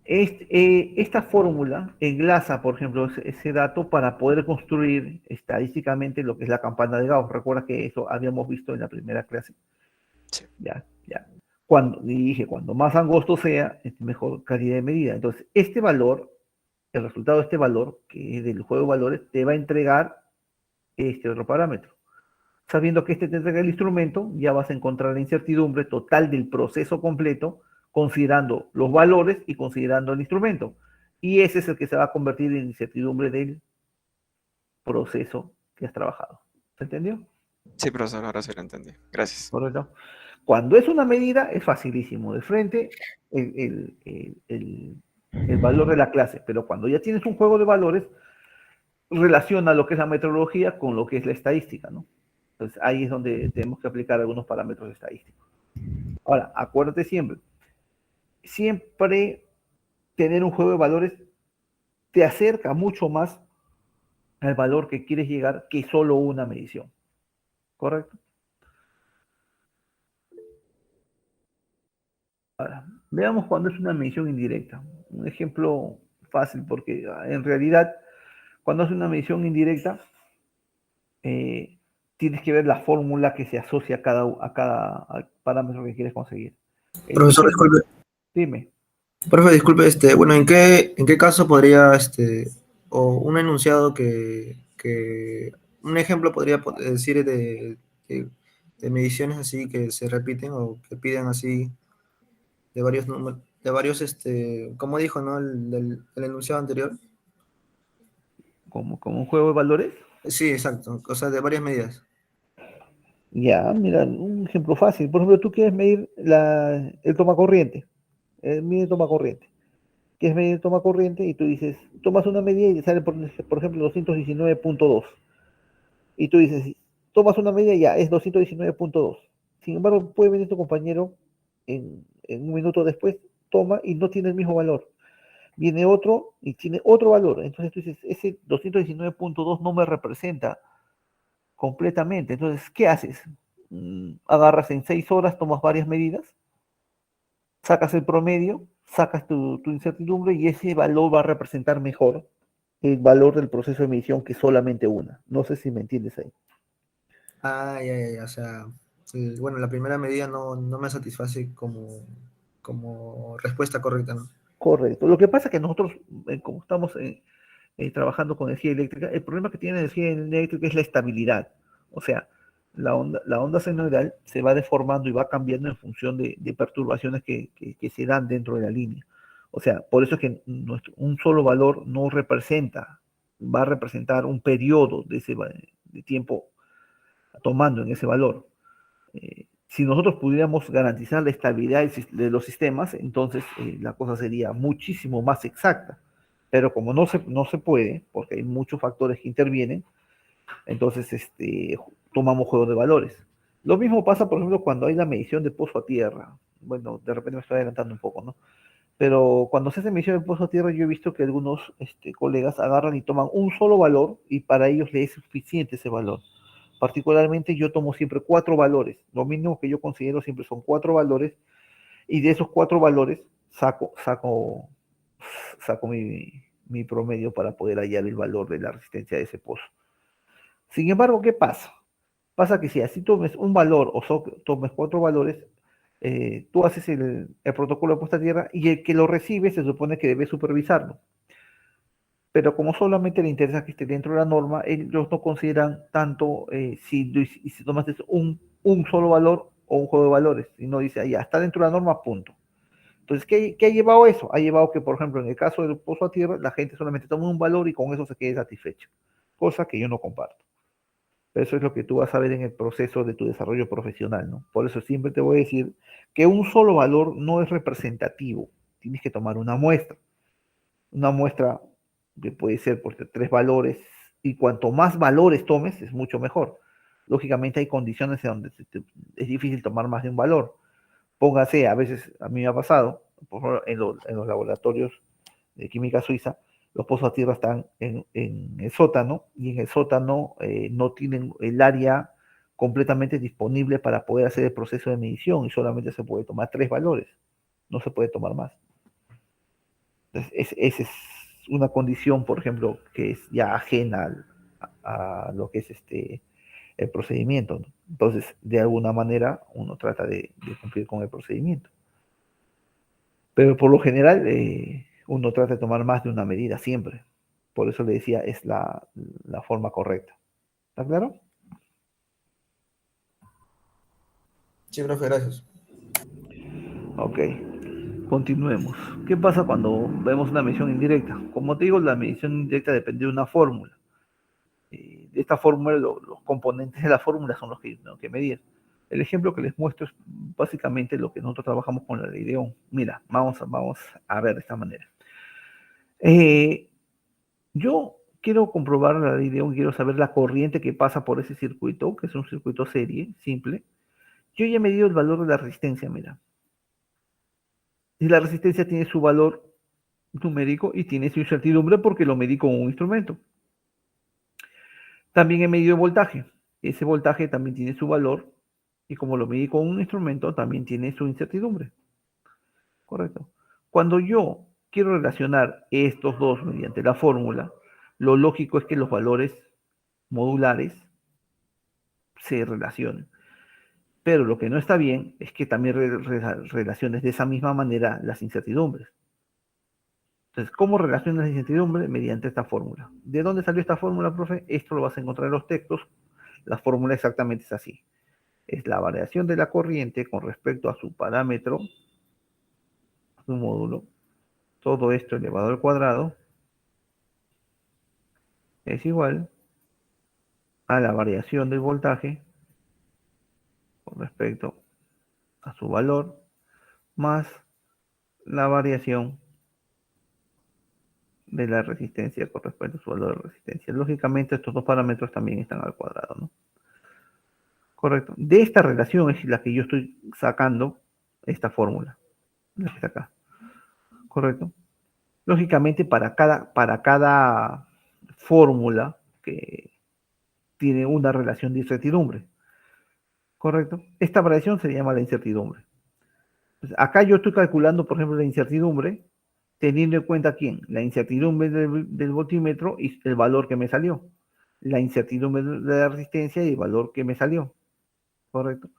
esta fórmula enlaza, por ejemplo, ese dato para poder construir estadísticamente lo que es la campana de Gauss. Recuerda que eso habíamos visto en la primera clase. sí, Ya, ya. Cuando más angosto sea, es mejor calidad de medida. Entonces, este valor, el resultado de este valor, que es del juego de valores, te va a entregar este otro parámetro. Sabiendo que este te entrega el instrumento, ya vas a encontrar la incertidumbre total del proceso completo, considerando los valores y considerando el instrumento. Y ese es el que se va a convertir en incertidumbre del proceso que has trabajado. ¿Se entendió? sí, profesor, ahora sí lo entendí. Gracias. ¿Correcto? Cuando es una medida, es facilísimo. De frente, el valor de la clase. Pero cuando ya tienes un juego de valores, relaciona lo que es la metodología con lo que es la estadística, ¿no? Entonces ahí es donde tenemos que aplicar algunos parámetros estadísticos. Ahora, acuérdate siempre tener un juego de valores te acerca mucho más al valor que quieres llegar que solo una medición. ¿Correcto? Ahora, veamos cuando es una medición indirecta. Un ejemplo fácil, porque en realidad, cuando es una medición indirecta, eh, tienes que ver la fórmula que se asocia a cada parámetro que quieres conseguir. El Profesor, sistema, disculpe. dime. Profe, disculpe, bueno, ¿en qué caso podría, o un enunciado un ejemplo podría decir de mediciones así que se repiten o que piden así de varios números, como dijo, ¿no? El enunciado anterior. Como un juego de valores. Sí, exacto, o sea, de varias medidas. Ya, mira, un ejemplo fácil. Por ejemplo, tú quieres medir el toma corriente. Mide toma corriente. Quieres medir toma corriente y tú dices, tomas una medida y te sale, por ejemplo, 219.2. Y tú dices, tomas una medida y ya, es 219.2. Sin embargo, puede venir tu compañero en un minuto después, toma y no tiene el mismo valor. Viene otro y tiene otro valor. Entonces tú dices, ese 219.2 no me representa completamente. Entonces, ¿qué haces? Agarras en 6 horas, tomas varias medidas, sacas el promedio, sacas tu incertidumbre y ese valor va a representar mejor el valor del proceso de medición que solamente una. No sé si me entiendes ahí. Ah, ya, o sea, bueno, la primera medida no me satisface como respuesta correcta, ¿no? Correcto. Lo que pasa es que nosotros, como estamos trabajando con energía eléctrica, el problema que tiene la energía eléctrica es la estabilidad. O sea, la onda senoidal se va deformando y va cambiando en función de perturbaciones que se dan dentro de la línea. O sea, por eso es que un solo valor no representa, va a representar un periodo de tiempo tomando en ese valor. Si nosotros pudiéramos garantizar la estabilidad de los sistemas, entonces la cosa sería muchísimo más exacta. Pero como no se puede, porque hay muchos factores que intervienen, entonces tomamos juegos de valores. Lo mismo pasa, por ejemplo, cuando hay la medición de pozo a tierra. Bueno, de repente me estoy adelantando un poco, ¿no? Pero cuando se hace medición de pozo a tierra, yo he visto que algunos colegas agarran y toman un solo valor y para ellos les es suficiente ese valor. Particularmente yo tomo siempre 4 valores. Lo mínimo que yo considero siempre son 4 valores y de esos 4 valores saco mi promedio para poder hallar el valor de la resistencia de ese pozo. Sin embargo, ¿qué pasa? Pasa que si así tomes un valor o tomes 4 valores, tú haces el protocolo de puesta a tierra y el que lo recibe se supone que debe supervisarlo. Pero como solamente le interesa que esté dentro de la norma, ellos no consideran tanto si tomaste un solo valor o un juego de valores, sino dice, ah, ya está dentro de la norma, punto. Entonces, ¿qué ha llevado eso? Ha llevado que, por ejemplo, en el caso del pozo a tierra, la gente solamente toma un valor y con eso se quede satisfecho, cosa que yo no comparto. Pero eso es lo que tú vas a ver en el proceso de tu desarrollo profesional, ¿no? Por eso siempre te voy a decir que un solo valor no es representativo. Tienes que tomar una muestra que puede ser por 3 valores, y cuanto más valores tomes, es mucho mejor. Lógicamente hay condiciones en donde es difícil tomar más de un valor. Póngase, a veces a mí me ha pasado, por ejemplo, en los laboratorios de química suiza, los pozos a tierra están en el sótano y en el sótano no tienen el área completamente disponible para poder hacer el proceso de medición y solamente se puede tomar 3 valores, no se puede tomar más. Entonces, esa es una condición, por ejemplo, que es ya ajena a lo que es el procedimiento, ¿no? Entonces, de alguna manera, uno trata de cumplir con el procedimiento. Pero por lo general, uno trata de tomar más de una medida siempre. Por eso le decía, es la forma correcta. ¿Está claro? Sí, profe, gracias. Ok, continuemos. ¿Qué pasa cuando vemos una medición indirecta? Como te digo, la medición indirecta depende de una fórmula. De esta fórmula, los componentes de la fórmula son los que yo tengo que medir. El ejemplo que les muestro es básicamente lo que nosotros trabajamos con la ley de Ohm. Mira, vamos a ver de esta manera. Yo quiero comprobar la ley de Ohm, quiero saber la corriente que pasa por ese circuito, que es un circuito serie, simple. Yo ya he medido el valor de la resistencia, mira. Y la resistencia tiene su valor numérico y tiene su incertidumbre porque lo medí con un instrumento. También he medido el voltaje. Ese voltaje también tiene su valor y como lo medí con un instrumento, también tiene su incertidumbre. Correcto. Cuando yo quiero relacionar estos dos mediante la fórmula, lo lógico es que los valores modulares se relacionen. Pero lo que no está bien es que también relaciones de esa misma manera las incertidumbres. Entonces, ¿cómo relacionas la incertidumbre? Mediante esta fórmula. ¿De dónde salió esta fórmula, profe? Esto lo vas a encontrar en los textos. La fórmula exactamente es así. Es la variación de la corriente con respecto a su parámetro, a su módulo. Todo esto elevado al cuadrado es igual a la variación del voltaje con respecto a su valor más la variación de la resistencia con respecto a su valor de resistencia. Lógicamente, estos dos parámetros también están al cuadrado, ¿no? Correcto. De esta relación es la que yo estoy sacando esta fórmula, la que está acá. Correcto. Lógicamente, para cada fórmula que tiene una relación de incertidumbre. Correcto. Esta variación se llama la incertidumbre. Entonces, acá yo estoy calculando, por ejemplo, la incertidumbre, teniendo en cuenta quién, la incertidumbre del voltímetro y el valor que me salió, la incertidumbre de la resistencia y el valor que me salió, ¿correcto?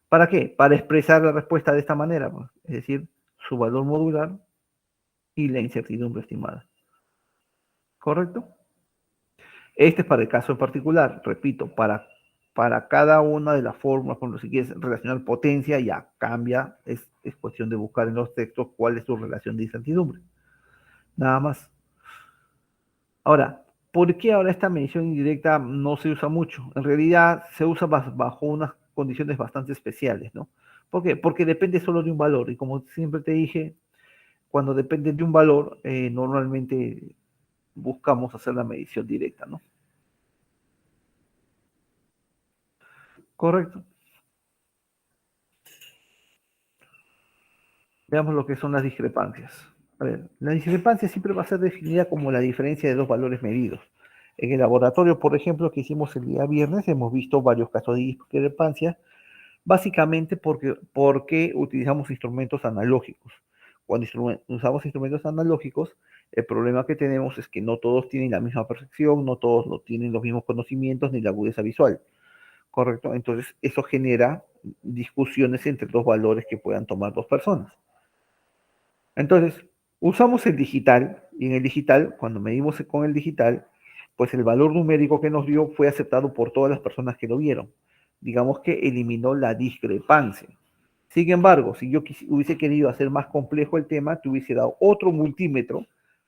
¿Para qué? Para expresar la respuesta de esta manera, pues, es decir, su valor modular y la incertidumbre estimada, ¿correcto? Este es para el caso en particular, repito, para cada una de las fórmulas, por ejemplo, si quieres relacionar potencia, ya cambia, es cuestión de buscar en los textos cuál es su relación de incertidumbre. Nada más. Ahora, ¿por qué ahora esta medición indirecta no se usa mucho? En realidad se usa bajo unas condiciones bastante especiales, ¿no? ¿Por qué? Porque depende solo de un valor y como siempre te dije, cuando depende de un valor, normalmente buscamos hacer la medición directa, ¿no? Correcto. Veamos lo que son las discrepancias. A ver, la discrepancia siempre va a ser definida como la diferencia de dos valores medidos. En el laboratorio, por ejemplo, que hicimos el día viernes, hemos visto varios casos de discrepancia, básicamente porque utilizamos instrumentos analógicos. Cuando usamos instrumentos analógicos, el problema que tenemos es que no todos tienen la misma percepción, no todos tienen los mismos conocimientos ni la agudeza visual, ¿correcto? Entonces, eso genera discusiones entre dos valores que puedan tomar dos personas. Entonces, usamos el digital y en el digital, cuando medimos con el digital, pues el valor numérico que nos dio fue aceptado por todas las personas que lo vieron. Digamos que eliminó la discrepancia. Sin embargo, si yo hubiese querido hacer más complejo el tema, te hubiese dado otro multímetro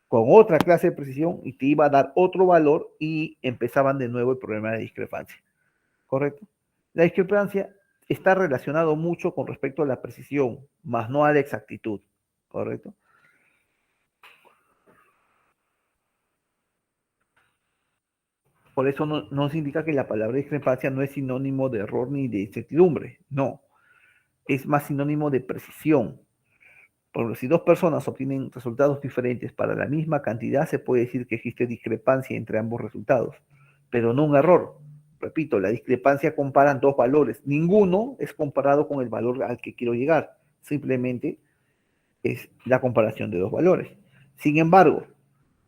con otra clase de precisión y te iba a dar otro valor y empezaban de nuevo el problema de discrepancia. ¿Correcto? La discrepancia está relacionado mucho con respecto a la precisión, más no a la exactitud. ¿Correcto? Por eso no se indica que la palabra discrepancia no es sinónimo de error ni de incertidumbre. No, es más sinónimo de precisión. Por ejemplo, si dos personas obtienen resultados diferentes para la misma cantidad, se puede decir que existe discrepancia entre ambos resultados, pero no un error. Repito, la discrepancia comparan dos valores. Ninguno es comparado con el valor al que quiero llegar. Simplemente es la comparación de dos valores. Sin embargo,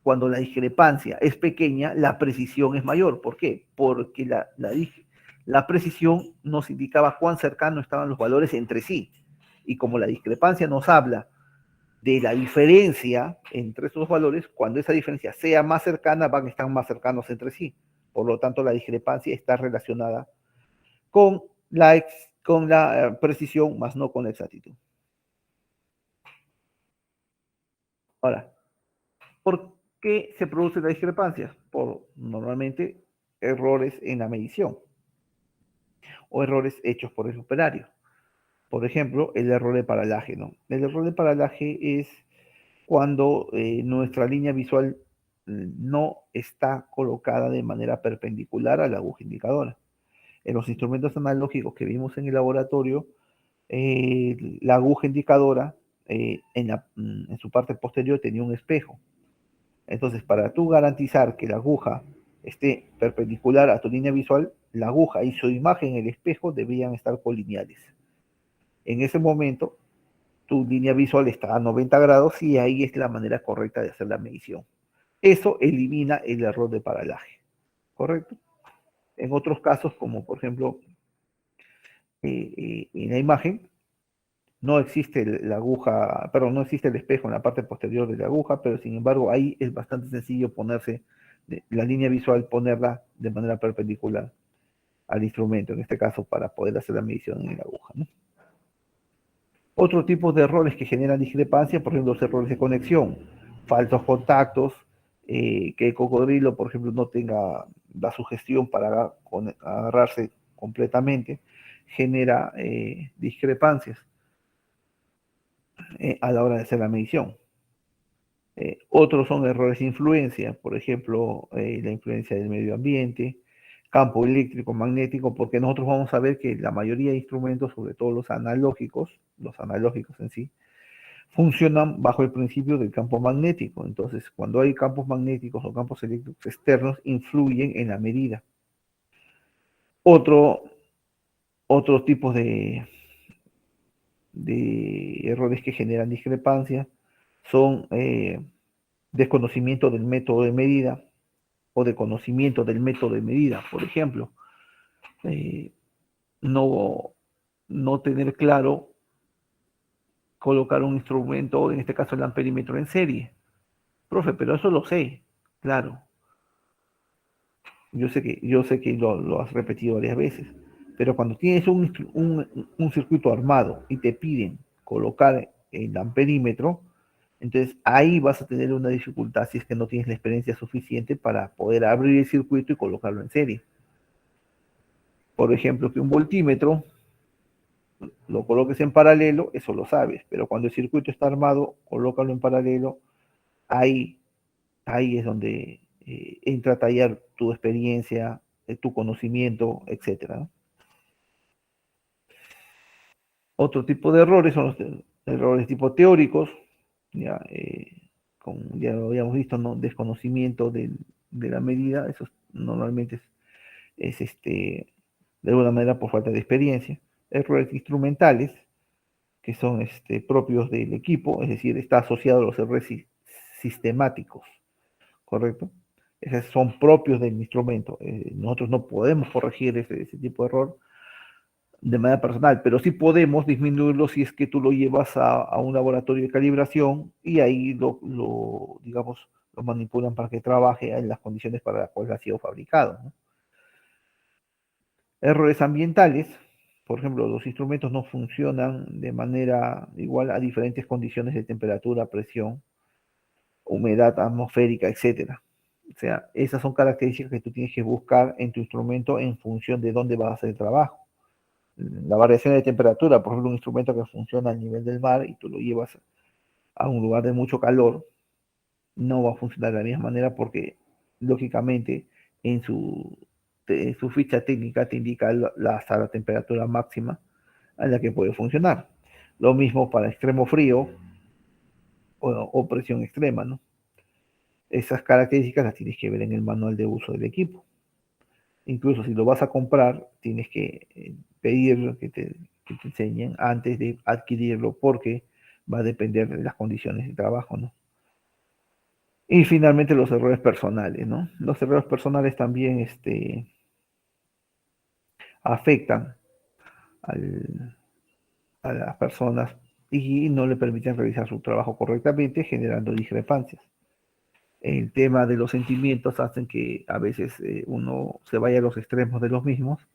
cuando la discrepancia es pequeña, la precisión es mayor. ¿Por qué? Porque la precisión nos indicaba cuán cercanos estaban los valores entre sí. Y como la discrepancia nos habla de la diferencia entre esos valores, cuando esa diferencia sea más cercana, van a estar más cercanos entre sí. Por lo tanto, la discrepancia está relacionada con la precisión, más no con la exactitud. Ahora, ¿por qué se produce la discrepancia? Por normalmente errores en la medición o errores hechos por el operario. Por ejemplo, el error de paralaje, ¿no? El error de paralaje es cuando nuestra línea visual no está colocada de manera perpendicular a la aguja indicadora. En los instrumentos analógicos que vimos en el laboratorio, la aguja indicadora en su parte posterior tenía un espejo. Entonces, para tú garantizar que la aguja esté perpendicular a tu línea visual, la aguja y su imagen en el espejo debían estar colineales. En ese momento, tu línea visual está a 90 grados y ahí es la manera correcta de hacer la medición. Eso elimina el error de paralaje, ¿correcto? En otros casos, como por ejemplo en la imagen, no existe la aguja, perdón, no existe el espejo en la parte posterior de la aguja, pero sin embargo ahí es bastante sencillo ponerse la línea visual, ponerla de manera perpendicular al instrumento, en este caso para poder hacer la medición en la aguja, ¿no? Otro tipo de errores que generan discrepancia, por ejemplo, los errores de conexión, falsos contactos, que el cocodrilo, por ejemplo, no tenga la sugestión para agarrarse completamente, genera discrepancias a la hora de hacer la medición. Otros son errores de influencia, por ejemplo, la influencia del medio ambiente, campo eléctrico, magnético, porque nosotros vamos a ver que la mayoría de instrumentos, sobre todo los analógicos en sí, funcionan bajo el principio del campo magnético. Entonces, cuando hay campos magnéticos o campos eléctricos externos, influyen en la medida. Otro tipo de errores que generan discrepancia son desconocimiento del método de medida o de conocimiento del método de medida. Por ejemplo, no tener claro colocar un instrumento, en este caso el amperímetro, en serie. Profe, pero eso lo sé, claro. Yo sé que lo has repetido varias veces, pero cuando tienes un circuito armado y te piden colocar el amperímetro, entonces ahí vas a tener una dificultad si es que no tienes la experiencia suficiente para poder abrir el circuito y colocarlo en serie. Por ejemplo, que un voltímetro lo coloques en paralelo, eso lo sabes, pero cuando el circuito está armado, colócalo en paralelo, ahí es donde entra a tallar tu experiencia, tu conocimiento, etc. Otro tipo de errores son Errores tipo teóricos, ya, como ya lo habíamos visto, ¿no? Desconocimiento de la medida, eso normalmente de alguna manera por falta de experiencia. Errores instrumentales, que son propios del equipo, es decir, está asociado a los errores sistemáticos, ¿correcto? Esos son propios del instrumento. Nosotros no podemos corregir ese tipo de error de manera personal, pero sí podemos disminuirlo si es que tú lo llevas a un laboratorio de calibración y ahí digamos, lo manipulan para que trabaje en las condiciones para las cuales ha sido fabricado, ¿no? Errores ambientales, por ejemplo, los instrumentos no funcionan de manera igual a diferentes condiciones de temperatura, presión, humedad atmosférica, etcétera. O sea, esas son características que tú tienes que buscar en tu instrumento en función de dónde vas a hacer el trabajo. La variación de temperatura, por ejemplo, un instrumento que funciona a nivel del mar y tú lo llevas a un lugar de mucho calor, no va a funcionar de la misma manera porque, lógicamente, en su ficha técnica te indica hasta la temperatura máxima a la que puede funcionar. Lo mismo para extremo frío o presión extrema, ¿no? Esas características las tienes que ver en el manual de uso del equipo. Incluso si lo vas a comprar, tienes que pedir que te enseñen antes de adquirirlo porque va a depender de las condiciones de trabajo, ¿no? Y finalmente los errores personales, ¿no? Los errores personales también afectan a las personas y no le permiten realizar su trabajo correctamente, generando discrepancias. El tema de los sentimientos hacen que a veces uno se vaya a los extremos de los mismos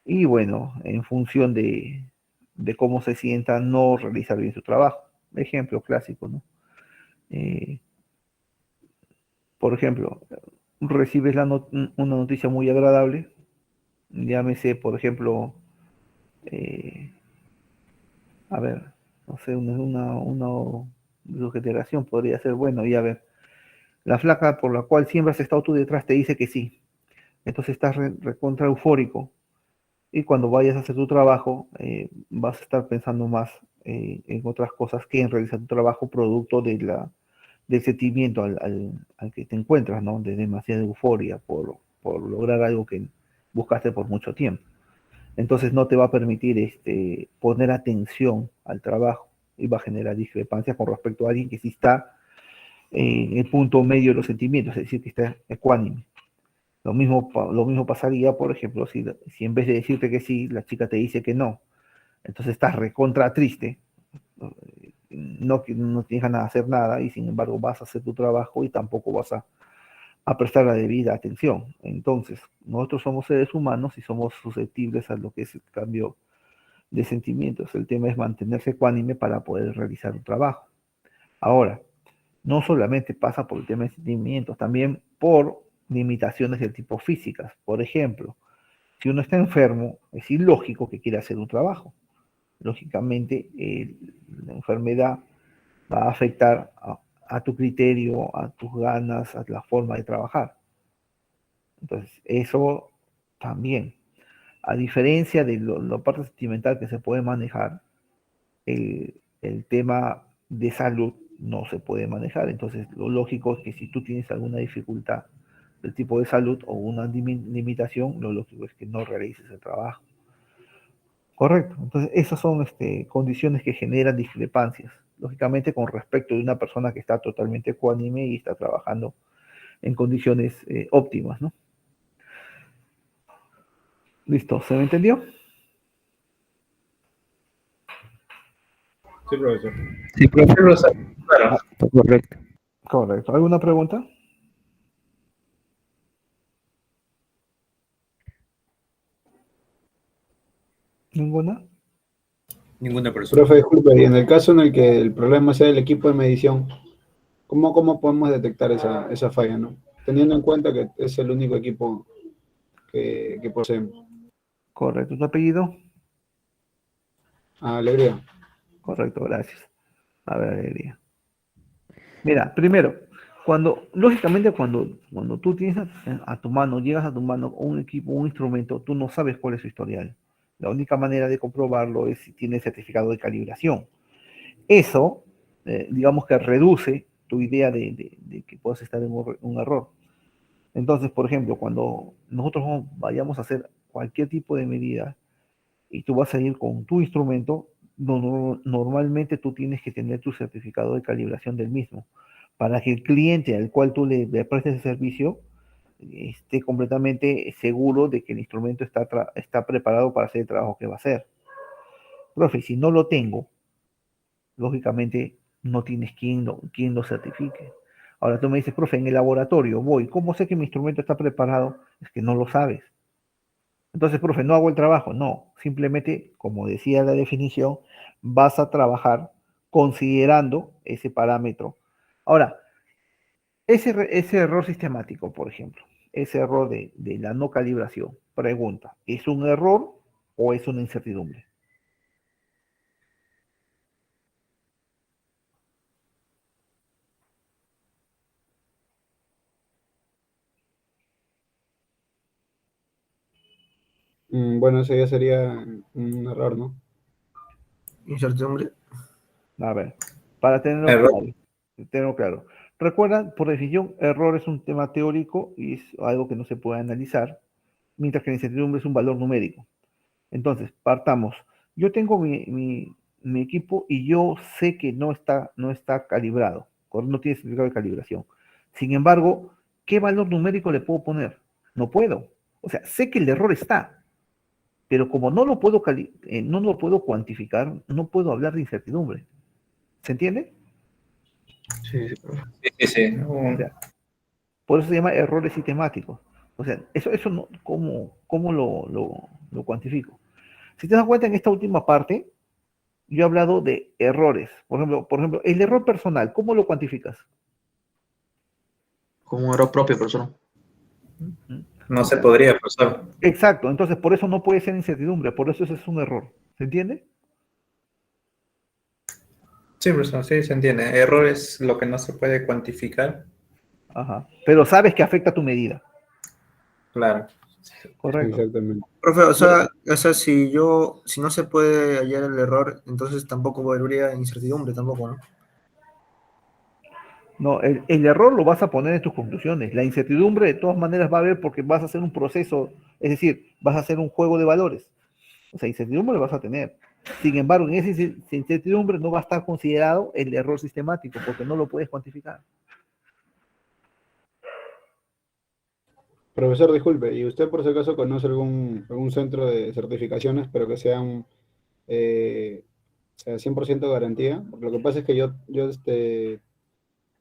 y bueno, en función de cómo se sienta, no realizar bien su trabajo. Ejemplo clásico, ¿no? Eh, por ejemplo, recibes una noticia muy agradable, llámese, por ejemplo, eh, a ver, no sé, una sujeteración podría ser, bueno, y a ver, la flaca por la cual siempre has estado tú detrás te dice que sí, entonces estás recontra eufórico y cuando vayas a hacer tu trabajo vas a estar pensando más en otras cosas que en realizar tu trabajo producto del sentimiento al que te encuentras, ¿no? De demasiada euforia por lograr algo que buscaste por mucho tiempo. Entonces no te va a permitir poner atención al trabajo y va a generar discrepancias con respecto a alguien que sí está en el punto medio de los sentimientos, es decir, que está ecuánime. Lo mismo pasaría, por ejemplo, si en vez de decirte que sí, la chica te dice que no. Entonces estás recontra triste, no tienes ganas de hacer nada y sin embargo vas a hacer tu trabajo y tampoco vas a prestar la debida atención. Entonces, nosotros somos seres humanos y somos susceptibles a lo que es el cambio de sentimientos. El tema es mantenerse ecuánime para poder realizar un trabajo. Ahora, no solamente pasa por el tema de sentimientos, también por limitaciones del tipo físicas. Por ejemplo, si uno está enfermo, es ilógico que quiera hacer un trabajo. Lógicamente, la enfermedad va a afectar a tu criterio, a tus ganas, a la forma de trabajar. Entonces, eso también. A diferencia de la parte sentimental que se puede manejar, el tema de salud no se puede manejar. Entonces, lo lógico es que si tú tienes alguna dificultad del tipo de salud o una limitación, lo lógico es que no realices el trabajo. Correcto. Entonces, esas son condiciones que generan discrepancias, lógicamente con respecto de una persona que está totalmente ecuánime y está trabajando en condiciones óptimas, ¿no? Listo, ¿se me entendió? Sí, profesor. Sí, profesor. Claro. Correcto. Correcto. ¿Alguna pregunta? ¿Ninguna? Ninguna persona. Profe, disculpe, y en el caso en el que el problema sea el equipo de medición, ¿cómo podemos detectar esa falla, no? Teniendo en cuenta que es el único equipo que poseemos. Correcto. ¿Tu apellido? Alegría. Correcto, gracias. A ver, alegría. Mira, primero, lógicamente cuando tú tienes a tu mano, llegas a tu mano un equipo, un instrumento, tú no sabes cuál es su historial. La única manera de comprobarlo es si tiene certificado de calibración. Eso, digamos que reduce tu idea de que puedas estar en un error. Entonces, por ejemplo, cuando nosotros vayamos a hacer cualquier tipo de medida y tú vas a ir con tu instrumento, normalmente tú tienes que tener tu certificado de calibración del mismo, para que el cliente al cual tú le prestes el servicio esté completamente seguro de que el instrumento está preparado para hacer el trabajo que va a hacer. Profe, si no lo tengo, lógicamente no tienes quien lo certifique. Ahora tú me dices, profe, en el laboratorio voy, ¿cómo sé que mi instrumento está preparado? Es que no lo sabes. Entonces, profe, no hago el trabajo. No, simplemente, como decía la definición, vas a trabajar considerando ese parámetro. Ahora, ese error sistemático, por ejemplo, ese error de la no calibración, pregunta, ¿es un error o es una incertidumbre? Bueno, ese ya sería un error, ¿no? Incertidumbre. A ver, para Error. tenerlo claro. Recuerda, por definición, error es un tema teórico y es algo que no se puede analizar, mientras que la incertidumbre es un valor numérico. Entonces, partamos. Yo tengo mi equipo y yo sé que no está calibrado, no tiene certificado de calibración. Sin embargo, ¿qué valor numérico le puedo poner? No puedo. O sea, sé que el error está, pero como no lo puedo cuantificar, no puedo hablar de incertidumbre. ¿Se entiende? Sí, sí, profe. Sí, sí, sí. O sea, por eso se llama errores sistemáticos. O sea, eso no, ¿cómo lo cuantifico? Si te das cuenta en esta última parte, yo he hablado de errores. Por ejemplo, el error personal, ¿cómo lo cuantificas? Como un error propio, profesor. No O se sea, podría, profesor. exacto, entonces por eso no puede ser incertidumbre, por eso ese es un error. ¿Se entiende? Sí, profesor, sí, se entiende. Error es lo que no se puede cuantificar. Ajá. Pero sabes que afecta tu medida. Claro. Correcto. Exactamente. Profe, o sea, si no se puede hallar el error, entonces tampoco habría incertidumbre, tampoco, ¿no? No, el error lo vas a poner en tus conclusiones. La incertidumbre de todas maneras va a haber porque vas a hacer un proceso, es decir, vas a hacer un juego de valores. O sea, incertidumbre vas a tener. Sin embargo, en esa incertidumbre no va a estar considerado el error sistemático porque no lo puedes cuantificar. Profesor, disculpe, ¿y usted por si acaso conoce algún centro de certificaciones, pero que sean o sea, 100% garantía? Porque lo que pasa es que yo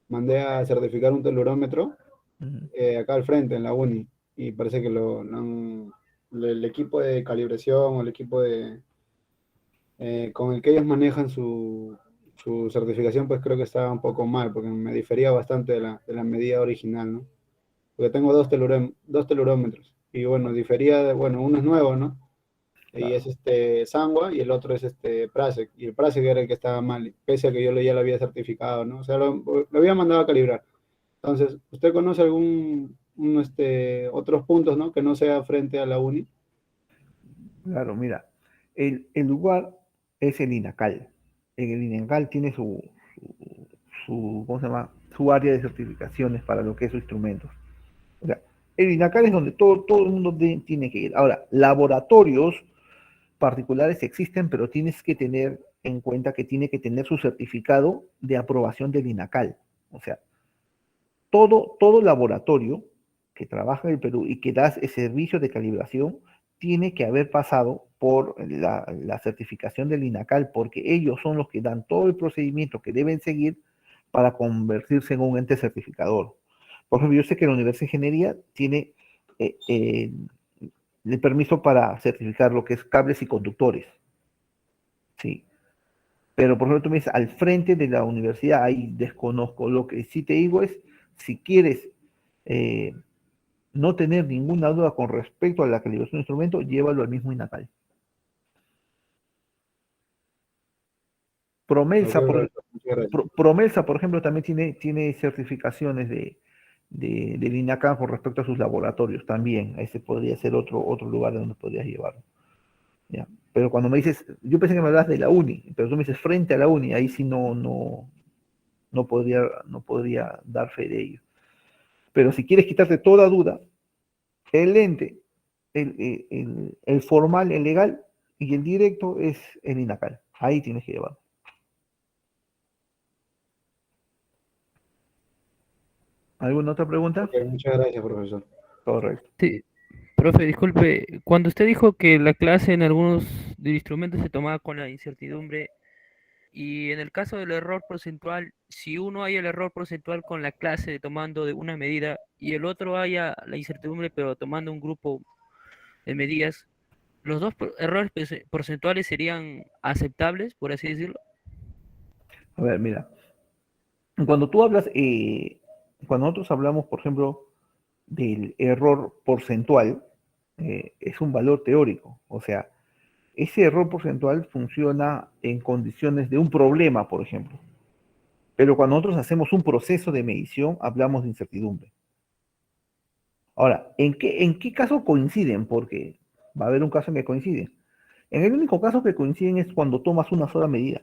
mandé a certificar un telurómetro Ujú. acá al frente, en la uni, y parece que el equipo de calibración o el equipo con el que ellos manejan su certificación, pues creo que estaba un poco mal, porque me difería bastante de la medida original, ¿no? Porque tengo dos telurómetros, y bueno, bueno, uno es nuevo, ¿no? Y Claro. es Sangwa y el otro es Prasek. Y el Prasek era el que estaba mal, pese a que ya lo había certificado, ¿no? O sea, lo había mandado a calibrar. Entonces, ¿usted conoce otros puntos, ¿no? Que no sea frente a la uni? Claro, mira, el lugar es el INACAL. En el INACAL tiene ¿cómo se llama? Su área de certificaciones para lo que es sus instrumentos. O sea, el INACAL es donde todo el mundo tiene que ir. Ahora, laboratorios particulares existen, pero tienes que tener en cuenta que tiene que tener su certificado de aprobación del INACAL. O sea, todo laboratorio que trabaja en el Perú y que da ese servicio de calibración tiene que haber pasado por la certificación del INACAL, porque ellos son los que dan todo el procedimiento que deben seguir para convertirse en un ente certificador. Por ejemplo, yo sé que la Universidad de Ingeniería tiene eh, eh, el permiso para certificar lo que es cables y conductores, ¿sí? Pero por ejemplo, tú me dices, al frente de la universidad, ahí desconozco. Lo que sí te digo es, si quieres eh, no tener ninguna duda con respecto a la calibración de instrumento, llévalo al mismo INACAL. Ok, Promelsa, por, profesor, muchas gracias. Promelsa, por ejemplo, también tiene certificaciones del INACAL con respecto a sus laboratorios también. Ese podría ser otro lugar donde podrías llevarlo. ¿Ya? Pero cuando me dices, yo pensé que me hablas de la uni, pero tú me dices frente a la uni, ahí sí no podría dar fe de ello. Pero si quieres quitarte toda duda, el ente, el formal, el legal y el directo es el INACAL. Ahí tienes que llevarlo. ¿Alguna otra pregunta? Ok, muchas gracias, profesor. Correcto. Sí, profe, disculpe, cuando usted dijo que la clase en algunos de instrumentos se tomaba con la incertidumbre, y en el caso del error porcentual, si uno haya el error porcentual con la clase tomando de una medida y el otro haya la incertidumbre pero tomando un grupo de medidas, los dos errores porcentuales serían aceptables, por así decirlo. A ver, mira. Cuando tú hablas, cuando nosotros hablamos, por ejemplo, del error porcentual, es un valor teórico. O sea, ese error porcentual funciona en condiciones de un problema, por ejemplo. Pero cuando nosotros hacemos un proceso de medición, hablamos de incertidumbre. Ahora, en qué caso coinciden? Porque va a haber un caso en que coinciden. En el único caso que coinciden es cuando tomas una sola medida.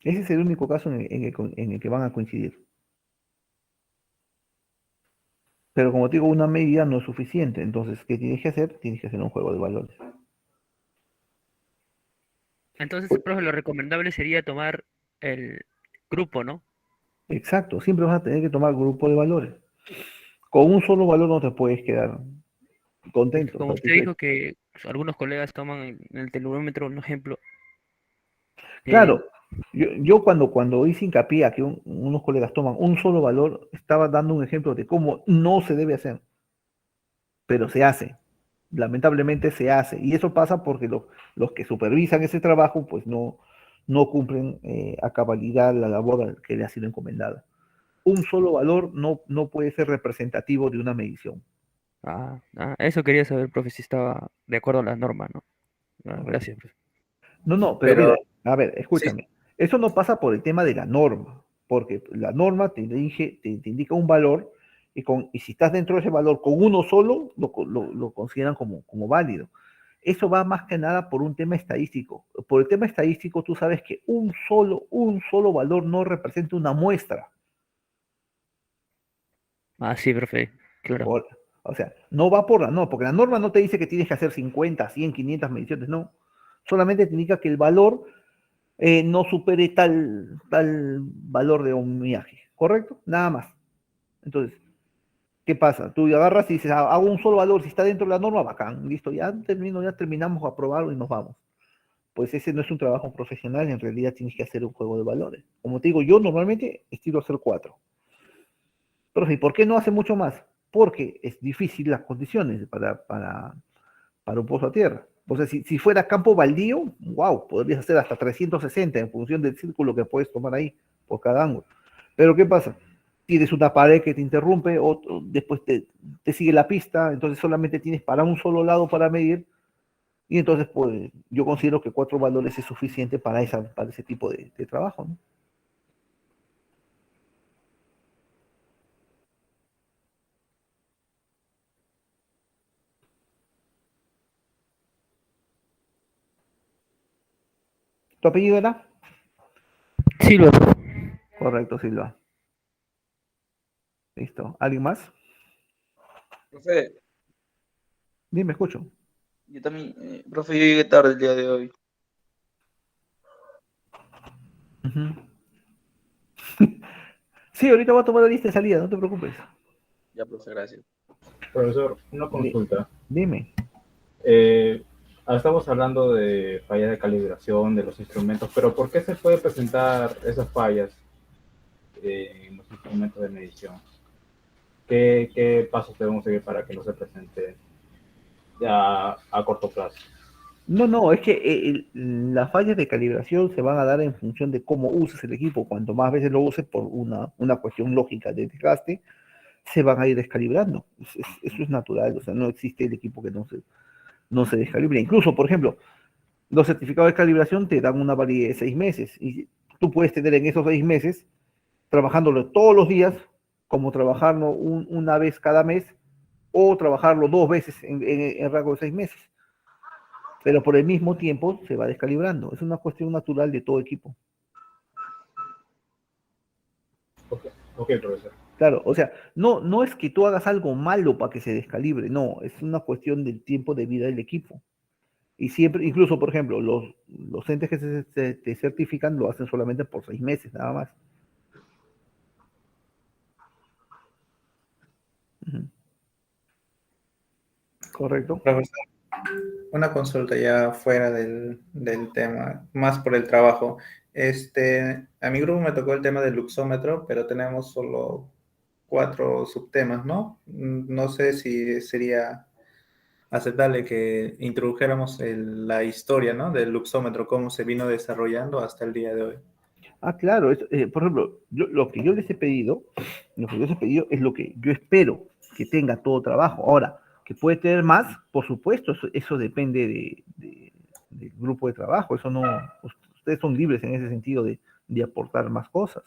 Ese es el único caso en el que van a coincidir. Pero como te digo, una medida no es suficiente. Entonces, ¿qué tienes que hacer? Tienes que hacer un juego de valores. Entonces, profe, lo recomendable sería tomar el grupo, ¿no? Exacto, siempre vas a tener que tomar grupo de valores. Con un solo valor no te puedes quedar contento, Como usted satisfecho. dijo que algunos colegas toman en el telurómetro un ejemplo. eh, Claro, yo cuando hice hincapié a que unos colegas toman un solo valor, estaba dando un ejemplo de cómo no se debe hacer, pero se hace. Lamentablemente se hace. Y eso pasa porque los que supervisan ese trabajo, pues no cumplen a cabalidad la labor que le ha sido encomendada. Un solo valor no puede ser representativo de una medición. eso quería saber, profe, si estaba de acuerdo a la norma, ¿no? Correcto. Gracias, profe. No, pero mira, Pero a ver, sí, escúchame. Eso no pasa por el tema de la norma, porque la norma te indica un valor y si estás dentro de ese valor con uno solo, lo consideran como válido. Eso va más que nada por un tema estadístico. Por el tema estadístico, tú sabes que un solo valor no representa una muestra. Sí, profe, claro. Por- o sea, no va por la norma, porque la norma no te dice que tienes que hacer 50, 100, 500 mediciones, no. Solamente te indica que el valor no supere tal valor de un viaje, ¿correcto? Nada más. Entonces, ¿qué pasa? Tú agarras y dices, hago un solo valor, si está dentro de la norma, bacán, listo, ya terminamos a probar y nos vamos. Pues ese no es un trabajo profesional, en realidad tienes que hacer un juego de valores. Como te digo, yo normalmente estilo hacer 4. Profe, ¿y por qué no hace mucho más? Porque es difícil las condiciones para un pozo a tierra. O sea, si fuera campo baldío, wow, podrías hacer hasta 360 en función del círculo que puedes tomar ahí por cada ángulo. Pero ¿qué pasa? Tienes una pared que te interrumpe, después te sigue la pista, entonces solamente tienes para un solo lado para medir, y entonces pues yo considero que 4 valores es suficiente para ese tipo de trabajo, ¿no? ¿Tu apellido era? Silva, profe. Correcto, Silva. Listo. ¿Alguien más? Profe, Dime, escucho. yo también, profe, yo llegué tarde el día de hoy. Ujú. Sí, ahorita voy a tomar la lista de salida, no te preocupes. Ya, profe, gracias. Profesor, una Di- consulta. Dime. Eh, Estamos hablando de fallas de calibración de los instrumentos, pero ¿por qué se puede presentar esas fallas en los instrumentos de medición? ¿Qué pasos debemos seguir para que no se presente ya a corto plazo? No, es que las fallas de calibración se van a dar en función de cómo uses el equipo. Cuanto más veces lo uses por una cuestión lógica de desgaste, se van a ir descalibrando. Eso es natural, o sea, no existe el equipo que no se descalibre. Incluso, por ejemplo, los certificados de calibración te dan una validez de 6 meses y tú puedes tener en esos 6 meses trabajándolo todos los días, como trabajarlo una vez cada mes o trabajarlo 2 veces en rango de 6 meses. pero por el mismo tiempo se va descalibrando. Es una cuestión natural de todo equipo. Ok, profesor. Claro, o sea, no es que tú hagas algo malo para que se descalibre, no, es una cuestión del tiempo de vida del equipo. Y siempre, incluso, por ejemplo, los entes que te certifican lo hacen solamente por 6 meses, nada más. Ujú. ¿Correcto? Profesor, una consulta ya fuera del tema, más por el trabajo. A mi grupo me tocó el tema del luxómetro, pero tenemos solo 4 subtemas, ¿no? No sé si sería aceptable que introdujéramos la historia, ¿no? Del luxómetro, cómo se vino desarrollando hasta el día de hoy. Ah, claro, por ejemplo, lo que yo les he pedido, lo que yo les he pedido es lo que yo espero que tenga todo trabajo. Ahora, que puede tener más, por supuesto, eso depende del grupo de trabajo, eso no, ustedes son libres en ese sentido de aportar más cosas.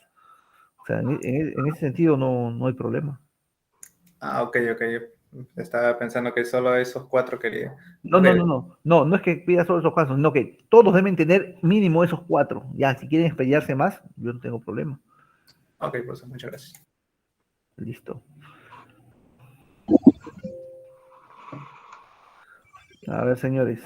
O sea, en ese sentido no hay problema. Ah, ok. Estaba pensando que solo esos 4 quería. No, Ok, no, no, no, no, no es que pida solo esos casos, sino que todos deben tener mínimo esos 4. Ya, si quieren explayarse más, yo no tengo problema. ok, pues muchas gracias. Listo. A ver, señores.